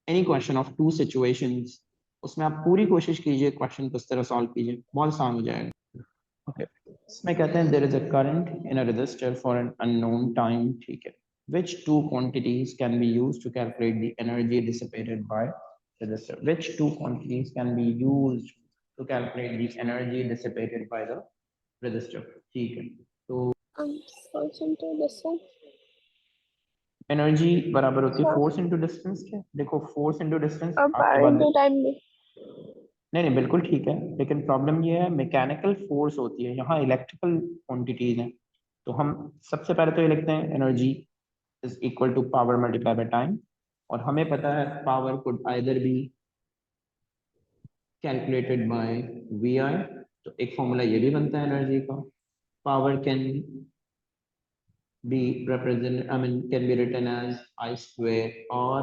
any question of two situations, उसमें आप पूरी कोशिश कीजिए क्वेश्चन को इस तरह सॉल्व कीजिए, बहुत आसान हो जाएगा। ओके, इसमें कहते हैं there is a current in a resistor for an unknown time, ठीक है, which two quantities can be used to calculate the energy dissipated by resistor? Which two quantities can be used to calculate the energy dissipated by the resistor? ठीक है, तो Force into distance. Energy बराबर होती है Sir, force into distance के। देखो force into distance अब आपके power बाद, into time में. नहीं नहीं बिल्कुल ठीक है, लेकिन प्रॉब्लम ये है मैकेनिकल फोर्स होती है, यहाँ इलेक्ट्रिकल क्वांटिटीज हैं। तो हम सबसे पहले तो ये लिखते हैं energy is equal to power multiply by time. और हमें पता है power could either be calculated by V I, तो एक फॉर्मूला ये भी बनता है एनर्जी का। Power can be represented, I mean can be written as I square or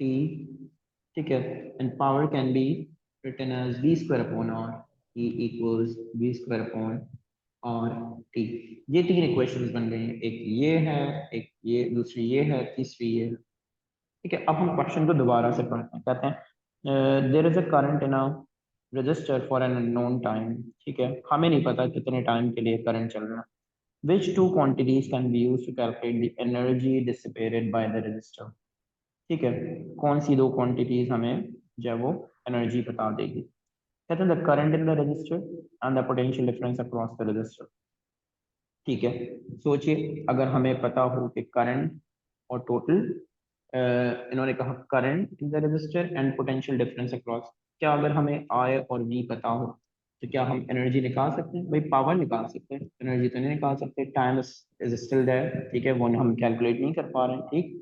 T, ठीक है, and power can be written as V square upon R, E equals V square upon R T। ये तीन equations बन गई हैं, एक ये है, एक ये, दूसरी ये है, तीसरी ये है। ठीक है, अब हम क्वेश्चन को दोबारा से पढ़ते हैं। कहते हैं there is a current in a resistor for an unknown time, ठीक है, हमें नहीं पता कितने टाइम के लिए करंट चल रहा है। Which two quantities can be used to calculate the energy dissipated by the resistor? ठीक है, कौन सी दो क्वांटिटीज हमें जो है वो एनर्जी बता देगी। कहते हैं the current in the register and the potential difference across the register. ठीक है, सोचिए अगर हमें पता हो कि करंट और टोटल, इन्होंने कहा current in the register and potential difference across, क्या अगर हमें आई और वी पता हो तो क्या हम एनर्जी निकाल सकते हैं? भाई पावर निकाल सकते हैं, एनर्जी तो नहीं निकाल सकते। टाइम इज स्टिल देयर, ठीक है, वो हम कैलकुलेट नहीं कर पा रहे हैं। ठीक,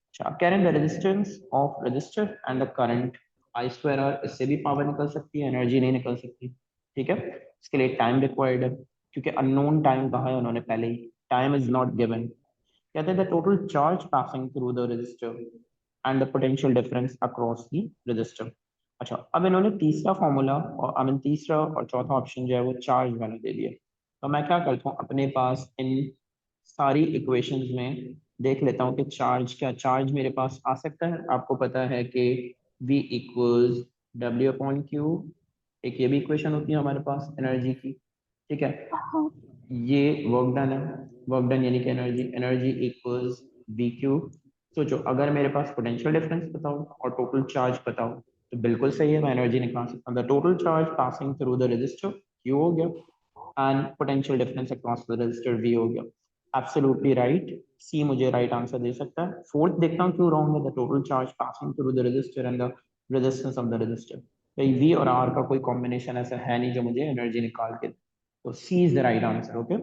अच्छा, कह रहे हैं the resistance of resistor and the current I square R, इससे भी पावर निकल सकती है, एनर्जी नहीं निकल सकती। ठीक है, इसके लिए टाइम रिक्वायर्ड है, क्योंकि अननोन टाइम कहा है उन्होंने पहले ही, टाइम इज नॉट गिवन। कहते हैं the total charge passing through the register and the potential difference across the register. अच्छा, अब इन्होंने तीसरा फॉर्मूला और आई मीन तीसरा और चौथा ऑप्शन जो है वो चार्ज वाला दे दिया। तो मैं क्या करता हूँ, अपने पास इन सारी इक्वेशंस में देख लेता हूँ कि चार्ज, क्या चार्ज मेरे पास आ सकता है। आपको पता है कि V equals W upon Q, एक ये भी इक्वेशन होती है हमारे पास एनर्जी की। ठीक है, हाँ. ये वर्क डन है, वर्क डन यानी कि एनर्जी इक्वल्स वी क्यू। सोचो अगर मेरे पास पोटेंशियल डिफरेंस बताओ और टोटल चार्ज बताओ तो बिल्कुल सही है, मैं एनर्जी निकाल सकता हूँ। The total charge passing through the resistor Q हो गया and potential difference across the resistor V हो गया। एब्सोल्युटली राइट, सी मुझे राइट आंसर दे सकता है। फोर्थ देखता हूँ क्यों रॉन्ग है। The total charge passing through the resistor and the resistance of the resistor. भाई वी और आर का कोई कॉम्बिनेशन ऐसा है नहीं जो मुझे एनर्जी निकाल के दे। तो C is the right answer. Okay,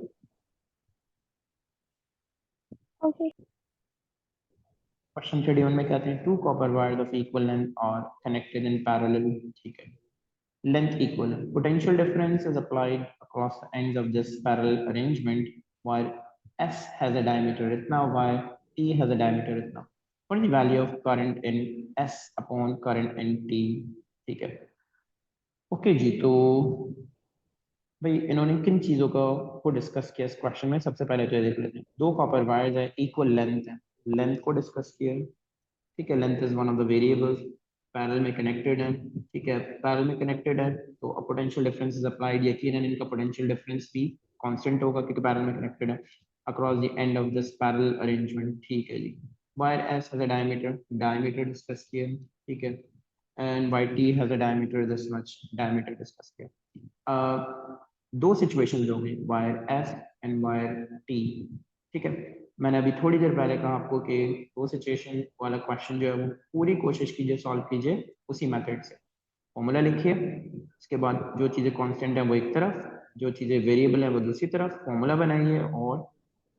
Okay. Question 31 में कहते हैं two copper wires of equal length are connected in parallel. ठीक है, length equal, potential difference is applied across the ends of this parallel arrangement while S has a diameter इतना while T has a diameter इतना। what is the value of current in S upon current in T? ठीक है, okay जी। तो भाई इन्होंने किन चीज़ों को डिस्कस किया इस क्वेश्चन में, सबसे पहले तो ये देख लेते हैं। दो कॉपर वायर्स है, इक्वल लेंथ है, लेंथ को डिस्कस किया है। ठीक है, length is one of the variables, parallel में कनेक्टेड है। ठीक है, पैरेलल में कनेक्टेड है तो पोटेंशियल डिफरेंस इज अप्लाइड, यकीनन इनका पोटेंशियल डिफरेंस भी कांस्टेंट होगा क्योंकि पैरेलल में कनेक्टेड है across the end of this parallel arrangement. ठीक है जी, wire S has a diameter, diameter discuss किया। ठीक है, and Y T has a diameter this much, diameter discuss किया। दो सिचुएशंस हो गई, wire S and wire T. ठीक है, मैंने अभी थोड़ी देर पहले कहा आपको कि दो सिचुएशन वाला क्वेश्चन जो है वो पूरी कोशिश कीजिए सॉल्व कीजिए उसी मेथड से। फॉर्मूला लिखिए, उसके बाद जो चीज़ें कांस्टेंट है वो एक तरफ, जो चीज़ें वेरिएबल है वो दूसरी तरफ, फॉर्मूला बनाइए और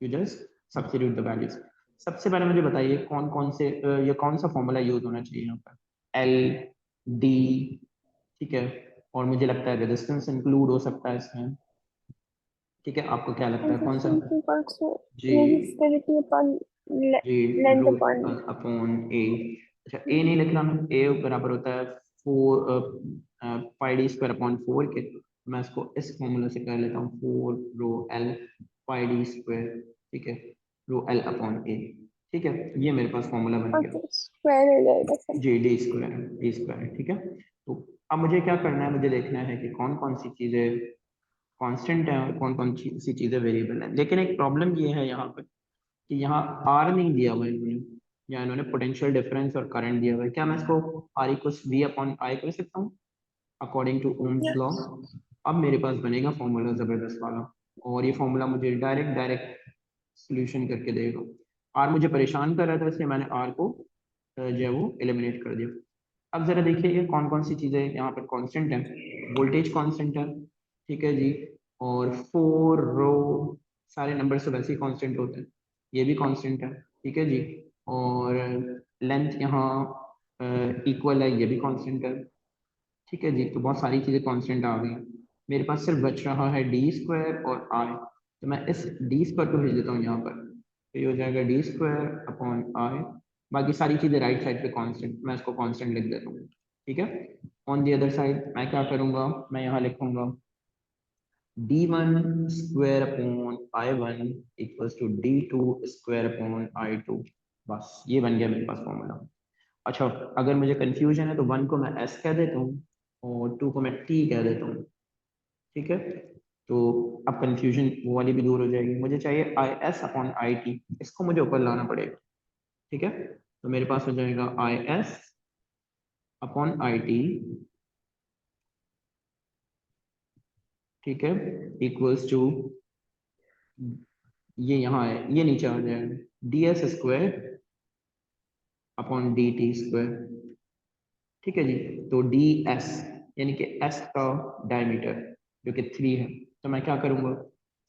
you just substitute the values. सबसे पहले मुझे बताइए कौन कौन से ये कौन सा फॉर्मूला यूज होना चाहिए यहाँ पर। एल डी, ठीक है, और मुझे लगता है रेजिस्टेंस इंक्लूड हो सकता है इसमें। ठीक है, आपको क्या लगता है कौन सा? Resistance equals to जी resistivity upon जी, length root upon upon A. अच्छा, ए नहीं लिखना, मैं ए बराबर होता है four pi D square upon four के। मैं इसको इस फॉर्मूला से कर लेता हूँ, four rho L pi D square. ठीक है, रो एल अपॉन ए। ठीक है, ये मेरे पास फॉर्मूला बन गया। okay square हो जाएगा सर। जी, डी स्क्वायर, डी स्क्वायर। ठीक है, तो अब मुझे क्या करना है, मुझे देखना है कि कौन कौन सी चीज़ें कांस्टेंट है और कौन कौन सी चीज़ें वेरिएबल है। लेकिन एक प्रॉब्लम ये है यहाँ पर कि यहाँ आर नहीं दिया हुआ है इन्होंने, या इन्होंने पोटेंशियल डिफरेंस और करंट दिया हुआ है। क्या मैं इसको R equals V upon I कर सकता हूँ according to Ohm's law? Yes. अब मेरे पास बनेगा फॉर्मूला जबरदस्त वाला, और ये फॉर्मूला मुझे डायरेक्ट डायरेक्ट सोल्यूशन करके देगा। आर मुझे परेशान कर रहा था इसलिए मैंने आर को जो है वो एलिमिनेट कर दिया। अब जरा देखिए ये कौन कौन सी चीजें यहाँ पर कांस्टेंट है। वोल्टेज कांस्टेंट है, ठीक है जी, और फोर रो सारे नंबर से वैसे ही कांस्टेंट होते हैं, ये भी कांस्टेंट है। ठीक है जी, और लेंथ यहाँ इक्वल है, ये भी कांस्टेंट है। ठीक है जी, तो बहुत सारी चीजें कांस्टेंट आ गई। मेरे पास सिर्फ बच रहा है डी स्क्वायर और आई, तो मैं इस डी स्क्वायर को भेज देता हूँ यहाँ पर, तो ये हो जाएगा डी स्क्वायर अपॉन आई। बाकी सारी चीजें राइट साइड पे कांस्टेंट, मैं इसको कांस्टेंट लिख देता हूँ। ठीक है, ऑन दी अदर साइड मैं क्या करूँगा, मैं यहाँ लिखूंगा D one square upon I one equals to D two square upon I two. बस ये बन गया मेरे पास फॉर्मूला। अच्छा, अगर मुझे कंफ्यूजन है तो वन को मैं एस कह देता हूँ और टू को मैं टी कह देता हूँ। ठीक है, तो अब कंफ्यूजन वो वाली भी दूर हो जाएगी। मुझे चाहिए I S upon I T, इसको मुझे ऊपर लाना पड़ेगा। ठीक है, तो मेरे पास हो जाएगा I S upon I T, ठीक है, इक्वल्स टू, ये यहाँ है, ये नीचे आ जाएगा D S square upon D T square. ठीक है जी, तो डी एस यानी कि एस का डायमीटर जो कि थ्री है, तो मैं क्या करूँगा,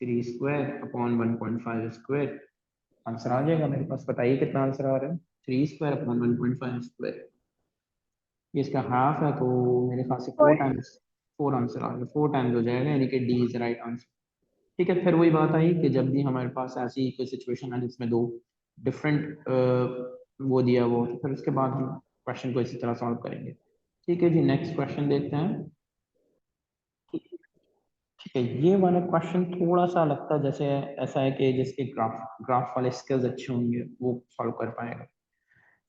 three square upon 1.5 square, answer आ जाएगा मेरे पास। बताइए कितना आंसर आ रहा है, थ्री स्क्वायर अपॉन 1.5 स्क्वायर। ये इसका हाफ है तो मेरे ख्याल से फोर और टाइम्स, फोर आंसर आ गया, फोर टाइम्स हो जाएगा, यानी कि डी इज राइट आंसर। ठीक है, फिर वही बात आई कि जब भी हमारे पास ऐसी कोई सिचुएशन है जिसमें दो डिफरेंट वो दिया वो, तो फिर उसके बाद हम क्वेश्चन को इसी तरह सॉल्व करेंगे। ठीक है जी, नेक्स्ट क्वेश्चन देखते हैं। ठीक है, ये वाला क्वेश्चन थोड़ा सा लगता है जैसे ऐसा है कि जिसके ग्राफ ग्राफ वाले स्किल्स अच्छे होंगे वो सॉल्व कर पाएगा।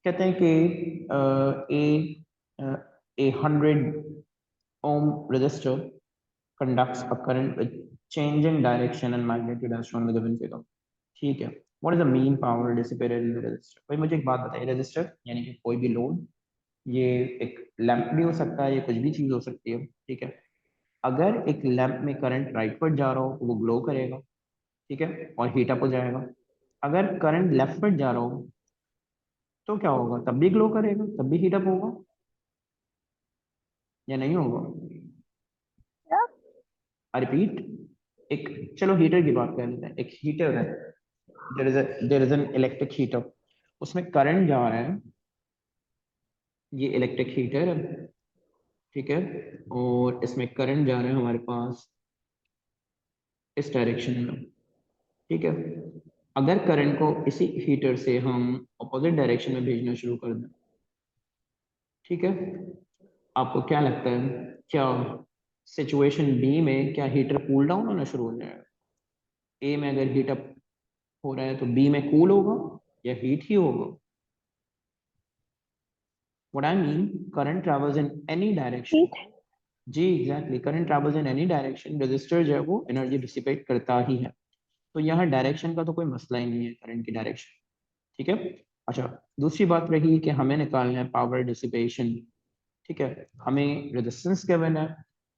कहते हैं कि ए 100 ohm resistor conducts a current with change in direction and magnitude as shown in the given figure. ठीक है, what is the mean power dissipated in the resistor? भाई मुझे एक बात बताइए, रेजिस्टर यानी कि कोई भी लोड, ये एक लैंप भी हो सकता है, ये कुछ भी चीज हो सकती है, ठीक है। अगर एक लैंप में करंट राइटवर्ड जा रहा हो तो वो ग्लो करेगा, ठीक है, और हीट अप हो जाएगा। अगर करंट लेफ्टवर्ड जा रहा हो तो क्या होगा, तब भी ग्लो करेगा, तब भी हीट अप होगा या नहीं होगा? क्या? आई रिपीट, एक, चलो हीटर की बात कर लेते हैं। एक हीटर है, there is an electric heater, उसमें करंट जा रहा है, ये इलेक्ट्रिक हीटर है, ठीक है, और इसमें करंट जा रहा है हमारे पास इस डायरेक्शन में, ठीक है। अगर करंट को इसी हीटर से हम अपोजिट डायरेक्शन में भेजना शुरू कर दें, ठीक है, आपको क्या लगता है, क्या सिचुएशन बी में क्या हीटर कूल डाउन होना शुरू हो जाएगा? ए में अगर हीट अप हो रहा है तो बी में कूल होगा या हीट ही होगा? What I mean, current travels in any direction. Heat. जी exactly, current travels in any direction, resistor जो है वो एनर्जी डिसिपेट करता ही है। तो यहाँ डायरेक्शन का तो कोई मसला ही नहीं है, करंट की डायरेक्शन, ठीक है। अच्छा, दूसरी बात रही कि हमें निकालना है पावर डिसिपेशन, ठीक है। हमें रेजिस्टेंस गिवन है,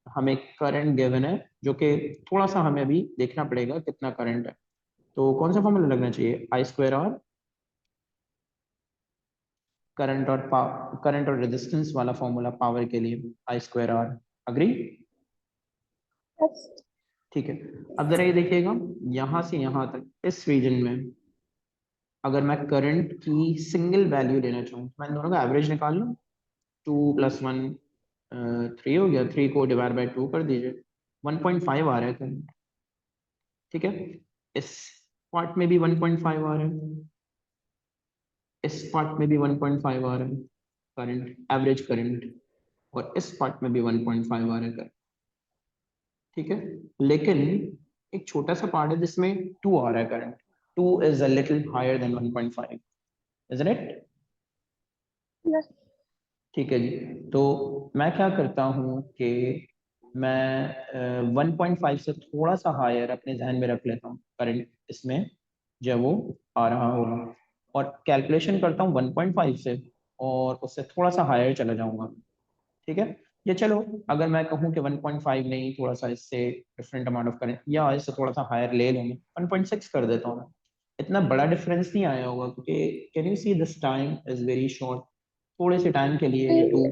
हमें करंट गिवन है, जो कि थोड़ा सा हमें अभी देखना पड़ेगा कितना करंट है। तो कौन सा फॉर्मूला लगना चाहिए, आई स्क्वायर आर, करंट और रेजिस्टेंस वाला फॉर्मूला पावर के लिए, आई स्क्वायर आर, अग्री? यस। ठीक है। अब जरा ये देखिएगा, यहाँ से यहाँ तक इस रीजन में अगर मैं करंट की सिंगल वैल्यू लेना चाहूँ, मैं दोनों का एवरेज निकाल लूँ, 2 + 1 3 हो गया, 3 को डिवाइड बाई 2 कर दीजिए, 1.5 आ रहा है करंट, ठीक है। इस पार्ट में भी 1.5 आ रहा है, इस पार्ट में भी 1.5 आ रहा है करंट, एवरेज करंट, और इस पार्ट में भी 1.5 आ रहा है करंट, ठीक है। लेकिन एक छोटा सा पार्ट है जिसमें 2 आ रहा है current, 2 is a little higher than 1.5, isn't it? Yes. ठीक है जी। तो मैं क्या करता हूँ कि मैं 1.5 से थोड़ा सा हायर अपने जहन में रख लेता हूँ करंट इसमें जब वो आ रहा होगा, और कैलकुलेशन करता हूँ 1.5 से, और उससे थोड़ा सा हायर चला जाऊंगा, ठीक है। ये चलो, अगर मैं कहूँ कि 1.5 नहीं, थोड़ा सा इससे डिफरेंट अमाउंट ऑफ करंट, या इससे थोड़ा सा हायर ले लूँगा, 1.6 कर देता हूँ मैं, इतना बड़ा डिफरेंस नहीं आया होगा, क्योंकि can you see this time is very short, थोड़े से टाइम के लिए ये 2,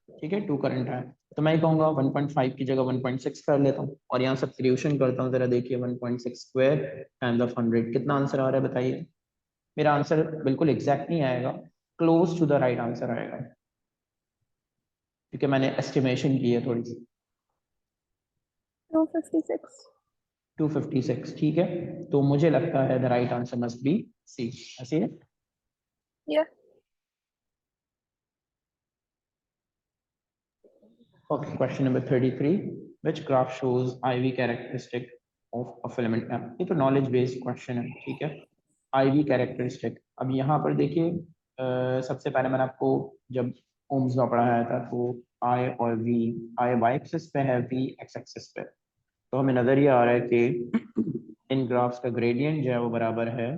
ठीक है, 2 करंट है। तो मैं कहूँगा 1.5 की जगह 1.6 कर लेता हूँ, और यहाँ सब्स्टिट्यूशन करता हूँ, जरा देखिए 1.6 स्क्वायर टाइम्स ऑफ 100 कितना आंसर आ रहा है बताइए। मेरा आंसर बिल्कुल एग्जैक्ट नहीं आएगा, close to the right answer आएगा, क्योंकि मैंने एस्टिमेशन की है थोड़ी सी। 256। 256, ठीक है। तो मुझे लगता है the right answer must be C, ऐसे है। या। Okay, question number 33. Which graph shows IV characteristic of a filament lamp? ये तो knowledge based question है, ठीक है। IV characteristic, अब यहाँ पर देखिए, सबसे पहले मैंने आपको जब ओम्स लॉ पढ़ाया था तो I और V, I y एक्सिस पे है, V x एक्सिस पे, तो हमें नजर ये आ रहा है कि इन ग्राफ्स का ग्रेडियंट जो है वो बराबर है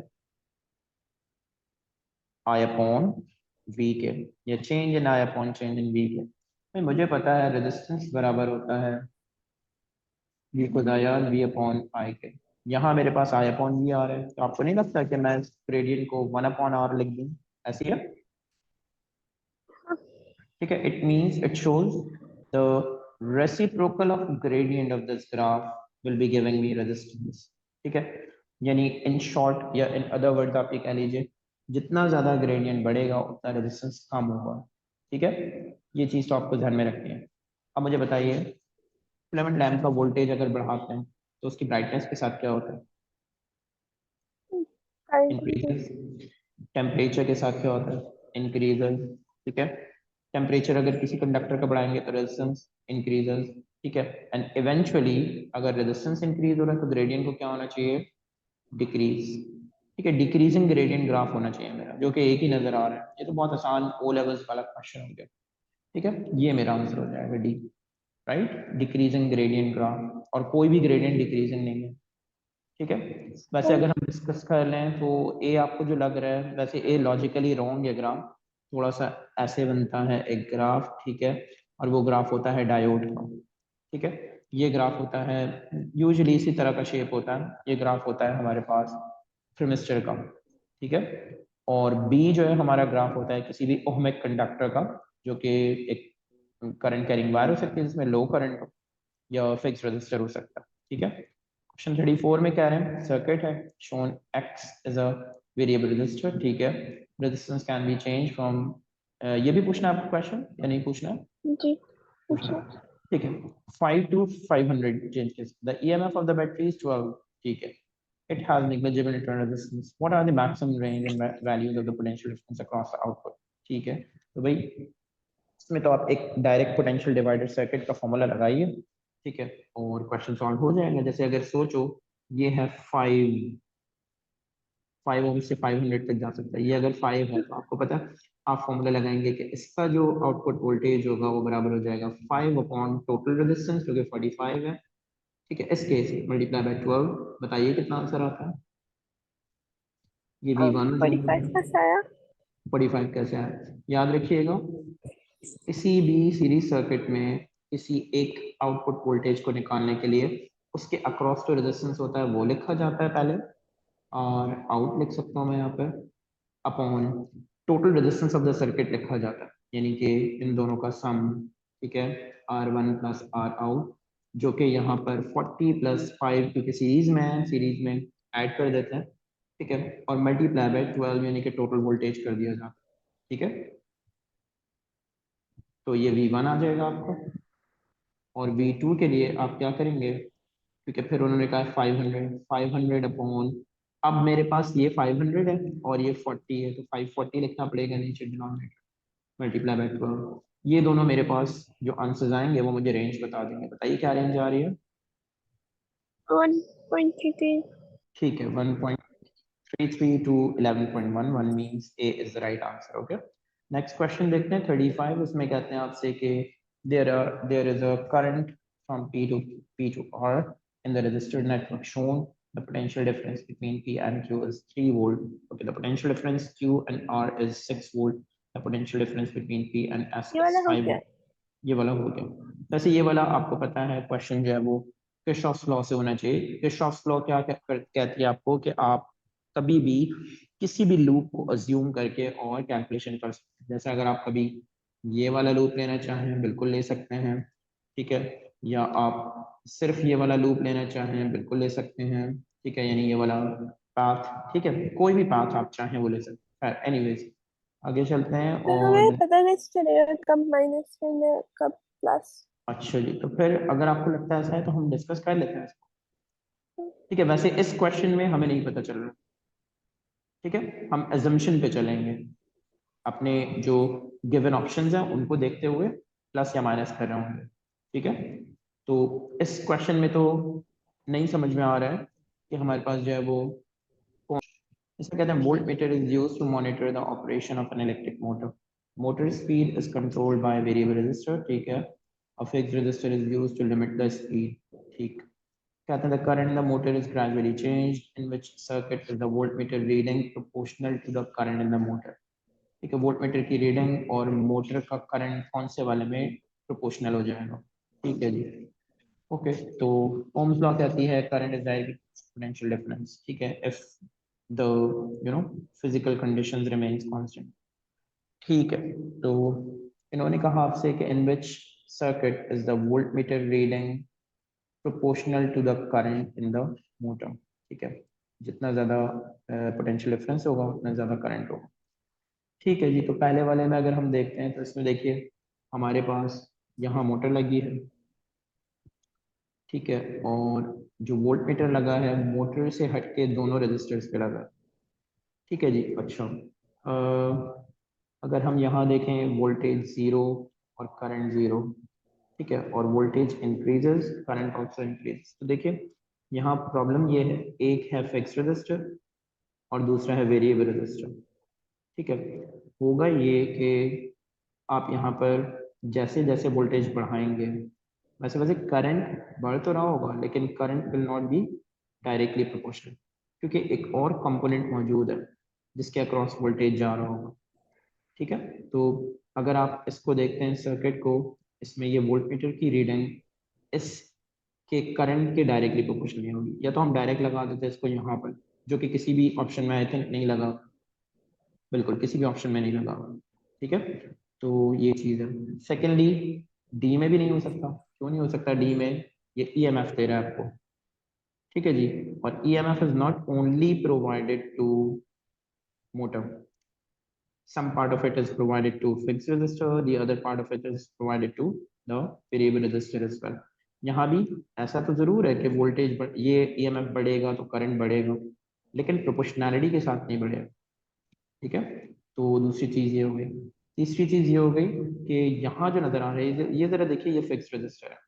I अपॉन V के, या change in I upon change in V के। भाई मुझे पता है रेजिस्टेंस बराबर होता है V को दाया V अपॉन आई के, यहाँ मेरे पास I अपॉन V आ रहा है, तो आपको नहीं लगता कि मैं ग्रेडियंट को 1 अपॉन R लिख दूँ, ऐसी है, ठीक है। It means it shows the reciprocal of gradient of this graph will be giving me resistance, ठीक है। यानी इन शॉर्ट या इन अदर वर्ड्स आप ये कह लीजिए, जितना ज्यादा ग्रेडियंट बढ़ेगा उतना रेजिस्टेंस कम होगा, ठीक है। ये चीज तो आपको ध्यान में रखनी है। अब मुझे बताइए, फिलामेंट लैम्प का वोल्टेज अगर बढ़ाते हैं तो उसकी ब्राइटनेस के साथ क्या होता है, इंक्रीजेस। टेम्परेचर के साथ क्या होता है, इंक्रीजेस, ठीक है। टेम्परेचर अगर किसी कंडक्टर का बढ़ाएंगे तो रेजिस्टेंस इंक्रीजेस, ठीक है। एंड इवेंचुअली अगर रेजिस्टेंस इंक्रीज हो रहा है तो ग्रेडियंट को क्या होना चाहिए, डिक्रीज, ठीक है। डिक्रीजिंग ग्रेडियंट ग्राफ होना चाहिए मेरा, जो कि एक ही नजर आ रहा है। ये तो बहुत आसान ओ लेवल्स वाला क्वेश्चन हो गया, ठीक है। ये मेरा आंसर हो जाएगा D, right, decreasing gradient graph. और कोई भी ग्रेडियंट डिक्रीजिंग नहीं है, ठीक है। वैसे अगर हम डिस्कस कर लें तो ए आपको जो लग रहा है, वैसे ए लॉजिकली रॉन्ग है ग्राफ, थोड़ा सा ऐसे बनता है एक ग्राफ, ठीक है, और वो ग्राफ होता है डायोड का, ठीक है। ये ग्राफ होता है यूजुअली इसी तरह का शेप होता है, ये ग्राफ होता है हमारे पास थर्मिस्टर का, ठीक है। और बी जो है हमारा ग्राफ होता है किसी भी ओहमिक कंडक्टर का, जो कि एक करंट कैरिंग वायर हो सकती है जिसमें लो करंट हो, या फिक्स रेजिस्टर हो सकता है, ठीक है। क्वेश्चन 34 में कह रहे हैं सर्किट है, shown X is a variable resistor, ठीक है, resistance can be change from, ये भी पूछना है आपको क्वेश्चन या नहीं पूछना है? जी, पूछना पूछिए। है, ठीक है। 5 to 500 changes, the EMF of the battery is 12, ठीक है, it has negligible internal resistance, what are the maximum range and values of the potential difference across the output, ठीक है। तो भाई इसमें तो आप एक डायरेक्ट पोटेंशियल डिवाइडर सर्किट का फॉर्मूला लगाइए, ठीक है, और क्वेश्चन सॉल्व हो जाएगा। जैसे अगर सोचो ये है 5 ओम से 500 तक जा सकता है, ये अगर 5 है तो आपको पता है आप फॉर्मूला लगाएंगे कि इसका जो आउटपुट वोल्टेज होगा वो बराबर हो जाएगा 5 अपॉन टोटल रेजिस्टेंस जो कि 45 है, ठीक है। इस केस मल्टीप्लाई बाय 12, बताइए कितना आंसर आता है? ये V1 हो 45 जाएगा। कैसे आया? 45 कैसे आया, याद रखिएगा, किसी भी सीरीज सर्किट में किसी एक आउटपुट वोल्टेज को निकालने के लिए उसके अक्रॉस जो रेजिस्टेंस होता है वो लिखा जाता है पहले, और आउट लिख सकता हूँ मैं यहाँ पर upon total resistance of the circuit लिखा जाता है, यानी कि इन दोनों का सम, ठीक है, R1 प्लस R आउट, जो कि यहाँ पर 40 प्लस 5 क्योंकि सीरीज में है, सीरीज में ऐड कर देते हैं, ठीक है, और मल्टीप्लाई बाय 12 यानी कि टोटल वोल्टेज कर दिया जाता है, ठीक है। तो ये V1 आ जाएगा आपको, और V2 के लिए आप क्या करेंगे, क्योंकि फिर उन्होंने कहा 500 अपॉन, अब मेरे पास ये 500 है और ये 40 है, तो 540 लिखना पड़ेगा नीचे डिनोमिनेटर, मल्टीप्लाई बाय 12, ये दोनों मेरे पास जो आंसर्स आएंगे वो मुझे रेंज बता देंगे, बताइए क्या रेंज आ रही है? 1.33। ठीक है, 1.33 to 11.11 means A is the right answer, okay। Next question देखते हैं 35, उसमें कहते हैं आपसे कि there is a current from P to R in the resistor network shown, the potential difference between P and Q is 3 volt, okay, the potential difference Q and R is 6 volt, the potential difference between P and S ये is वाला हो 5 गया। volt, ये वाला हो गया। वैसे ये वाला आपको पता है क्वेश्चन जो है वो किरचॉफ्स लॉ से होना चाहिए। किरचॉफ्स लॉ क्या कहती है आपको कि आप कभी भी किसी भी लूप को अज्यूम करके और कैलकुलेशन कर सकते हैं, जैसे अगर आप कभी ये वाला लूप लेना चाहें बिल्कुल ले सकते हैं, ठीक है, या आप सिर्फ ये वाला लूप लेना चाहें बिल्कुल ले सकते हैं, ठीक है, यानी ये वाला पाथ, ठीक है, कोई भी पाथ आप चाहें वो ले सकते हैं। एनीवेज आगे चलते हैं तो हमें और पता कैसे चलेगा कब माइनस करना है कब प्लस? अच्छा जी, तो फिर अगर आपको लगता है ऐसा है तो हम डिस्कस कर लेते हैं इसको, ठीक है। वैसे इस क्वेश्चन में हमें नहीं पता चल रहा, ठीक है, हम एजम्पशन पे चलेंगे, अपने जो गिवन ऑप्शंस हैं उनको देखते हुए प्लस या माइनस कर रहे होंगे, ठीक है। तो इस क्वेश्चन में तो नहीं समझ में आ रहा है कि हमारे पास जो है वो इसमें कहते हैं voltmeter is used to monitor the operation of an electric motor, motor speed is controlled by variable resistor, ठीक है, a fixed resistor is used to limit the speed, ठीक। कहते हैं the current in the motor is gradually changed in which circuit is the voltmeter reading proportional to the current in the motor, ठीक है, voltmeter की reading और motor का current कौन से वाले में प्रोपोर्शनल हो जाएगा, ठीक है जी, ओके। तो ओम्स लॉ कहती है current is directly potential difference, ठीक है, if the physical conditions remains constant, ठीक है। तो इन्होंने कहा आपसे कि in which circuit is the voltmeter reading proportional to the current in the motor, ठीक है, जितना ज़्यादा पोटेंशियल डिफरेंस होगा उतना ज़्यादा करंट होगा, ठीक है जी। तो पहले वाले में अगर हम देखते हैं तो इसमें देखिए हमारे पास यहाँ मोटर लगी है, ठीक है, और जो वोल्ट मीटर लगा है मोटर से हटके दोनों रजिस्टर्स पे लगा है, ठीक है जी। अच्छा अगर हम यहाँ देखें वोल्टेज ज़ीरो और करंट ज़ीरो, ठीक है, और voltage increases current also increases, तो देखिए यहाँ प्रॉब्लम ये है, एक है फिक्स रजिस्टर और दूसरा है वेरिएबल रजिस्टर, ठीक है। होगा ये कि आप यहाँ पर जैसे जैसे वोल्टेज बढ़ाएंगे वैसे वैसे करंट बढ़ तो रहा होगा, लेकिन current will not be directly proportional, क्योंकि एक और कंपोनेंट मौजूद है जिसके अक्रॉस वोल्टेज जा रहा होगा। ठीक है, तो अगर आप इसको देखते हैं सर्किट को, इसमें ये वोल्टमीटर की रीडिंग इस के करंट के डायरेक्टली प्रोपोर्शनल नहीं होगी। या तो हम डायरेक्ट लगा देते हैं इसको यहाँ पर, जो कि किसी भी ऑप्शन में आई थिंक नहीं लगा, बिल्कुल किसी भी ऑप्शन में नहीं लगा। ठीक है, तो ये चीज़ है। सेकेंडली, डी में भी नहीं हो सकता। क्यों नहीं हो सकता डी में? ये ईएमएफ दे रहा है आपको। ठीक है जी, और EMF is not only provided to motor, some part of it is provided to fixed resistor, the other part of it is provided to the variable resistor as well. यहाँ भी ऐसा तो जरूर है कि वोल्टेज ये ईएमएफ बढ़ेगा तो करंट बढ़ेगा, लेकिन प्रोपोर्शनैलिटी के साथ नहीं बढ़ेगा। ठीक है, तो दूसरी चीज ये हो गई। तीसरी चीज ये हो गई कि यहाँ जो नजर आ रहा है, ये जरा देखिए, ये फिक्स्ड रेजिस्टर है।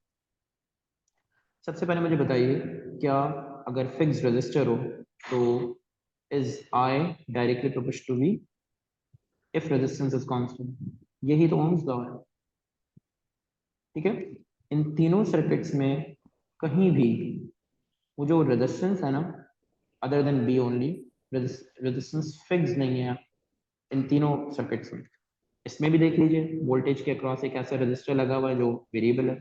सबसे पहले मुझे बताइए, क्या अगर फिक्स्ड रेजिस्टर हो तो is I directly proportional to V if resistance is constant? यही तो ओम्स लॉ है। ठीक है, इन तीनों सर्किट्स में कहीं भी वो जो रेजिस्टेंस है ना, other than B only, resistance fix नहीं है इन तीनों सर्किट्स में। इसमें भी देख लीजिए, वोल्टेज के अक्रॉस एक ऐसा रजिस्टर लगा हुआ है जो वेरिएबल है।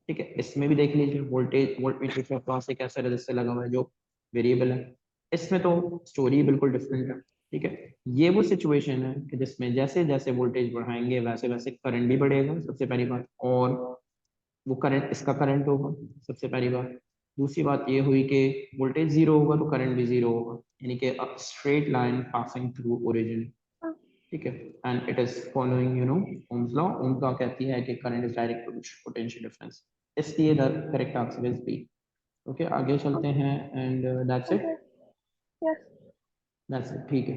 ठीक है, इसमें भी देख लीजिए, वोल्टमीटर के अक्रॉस एक ऐसा रजिस्टर लगा हुआ है जो वेरिएबल है। इसमें तो स्टोरी बिल्कुल डिफरेंट है। ठीक है, ये वो सिचुएशन है कि जिसमें जैसे जैसे वोल्टेज बढ़ाएंगे वैसे वैसे करंट भी बढ़ेगा, सबसे पहली बात। और वो करंट इसका करंट होगा, सबसे पहली बात। दूसरी बात ये हुई कि वोल्टेज जीरो होगा तो करंट भी जीरो होगा, यानी कि straight line passing through origin. ठीक है, and it is following Ohm's law. Ohm law कहती है कि current is direct potential difference, इसलिए the correct answer is B. Okay, आगे चलते हैं and that's it. Okay. Yes. That's it, ठीक है।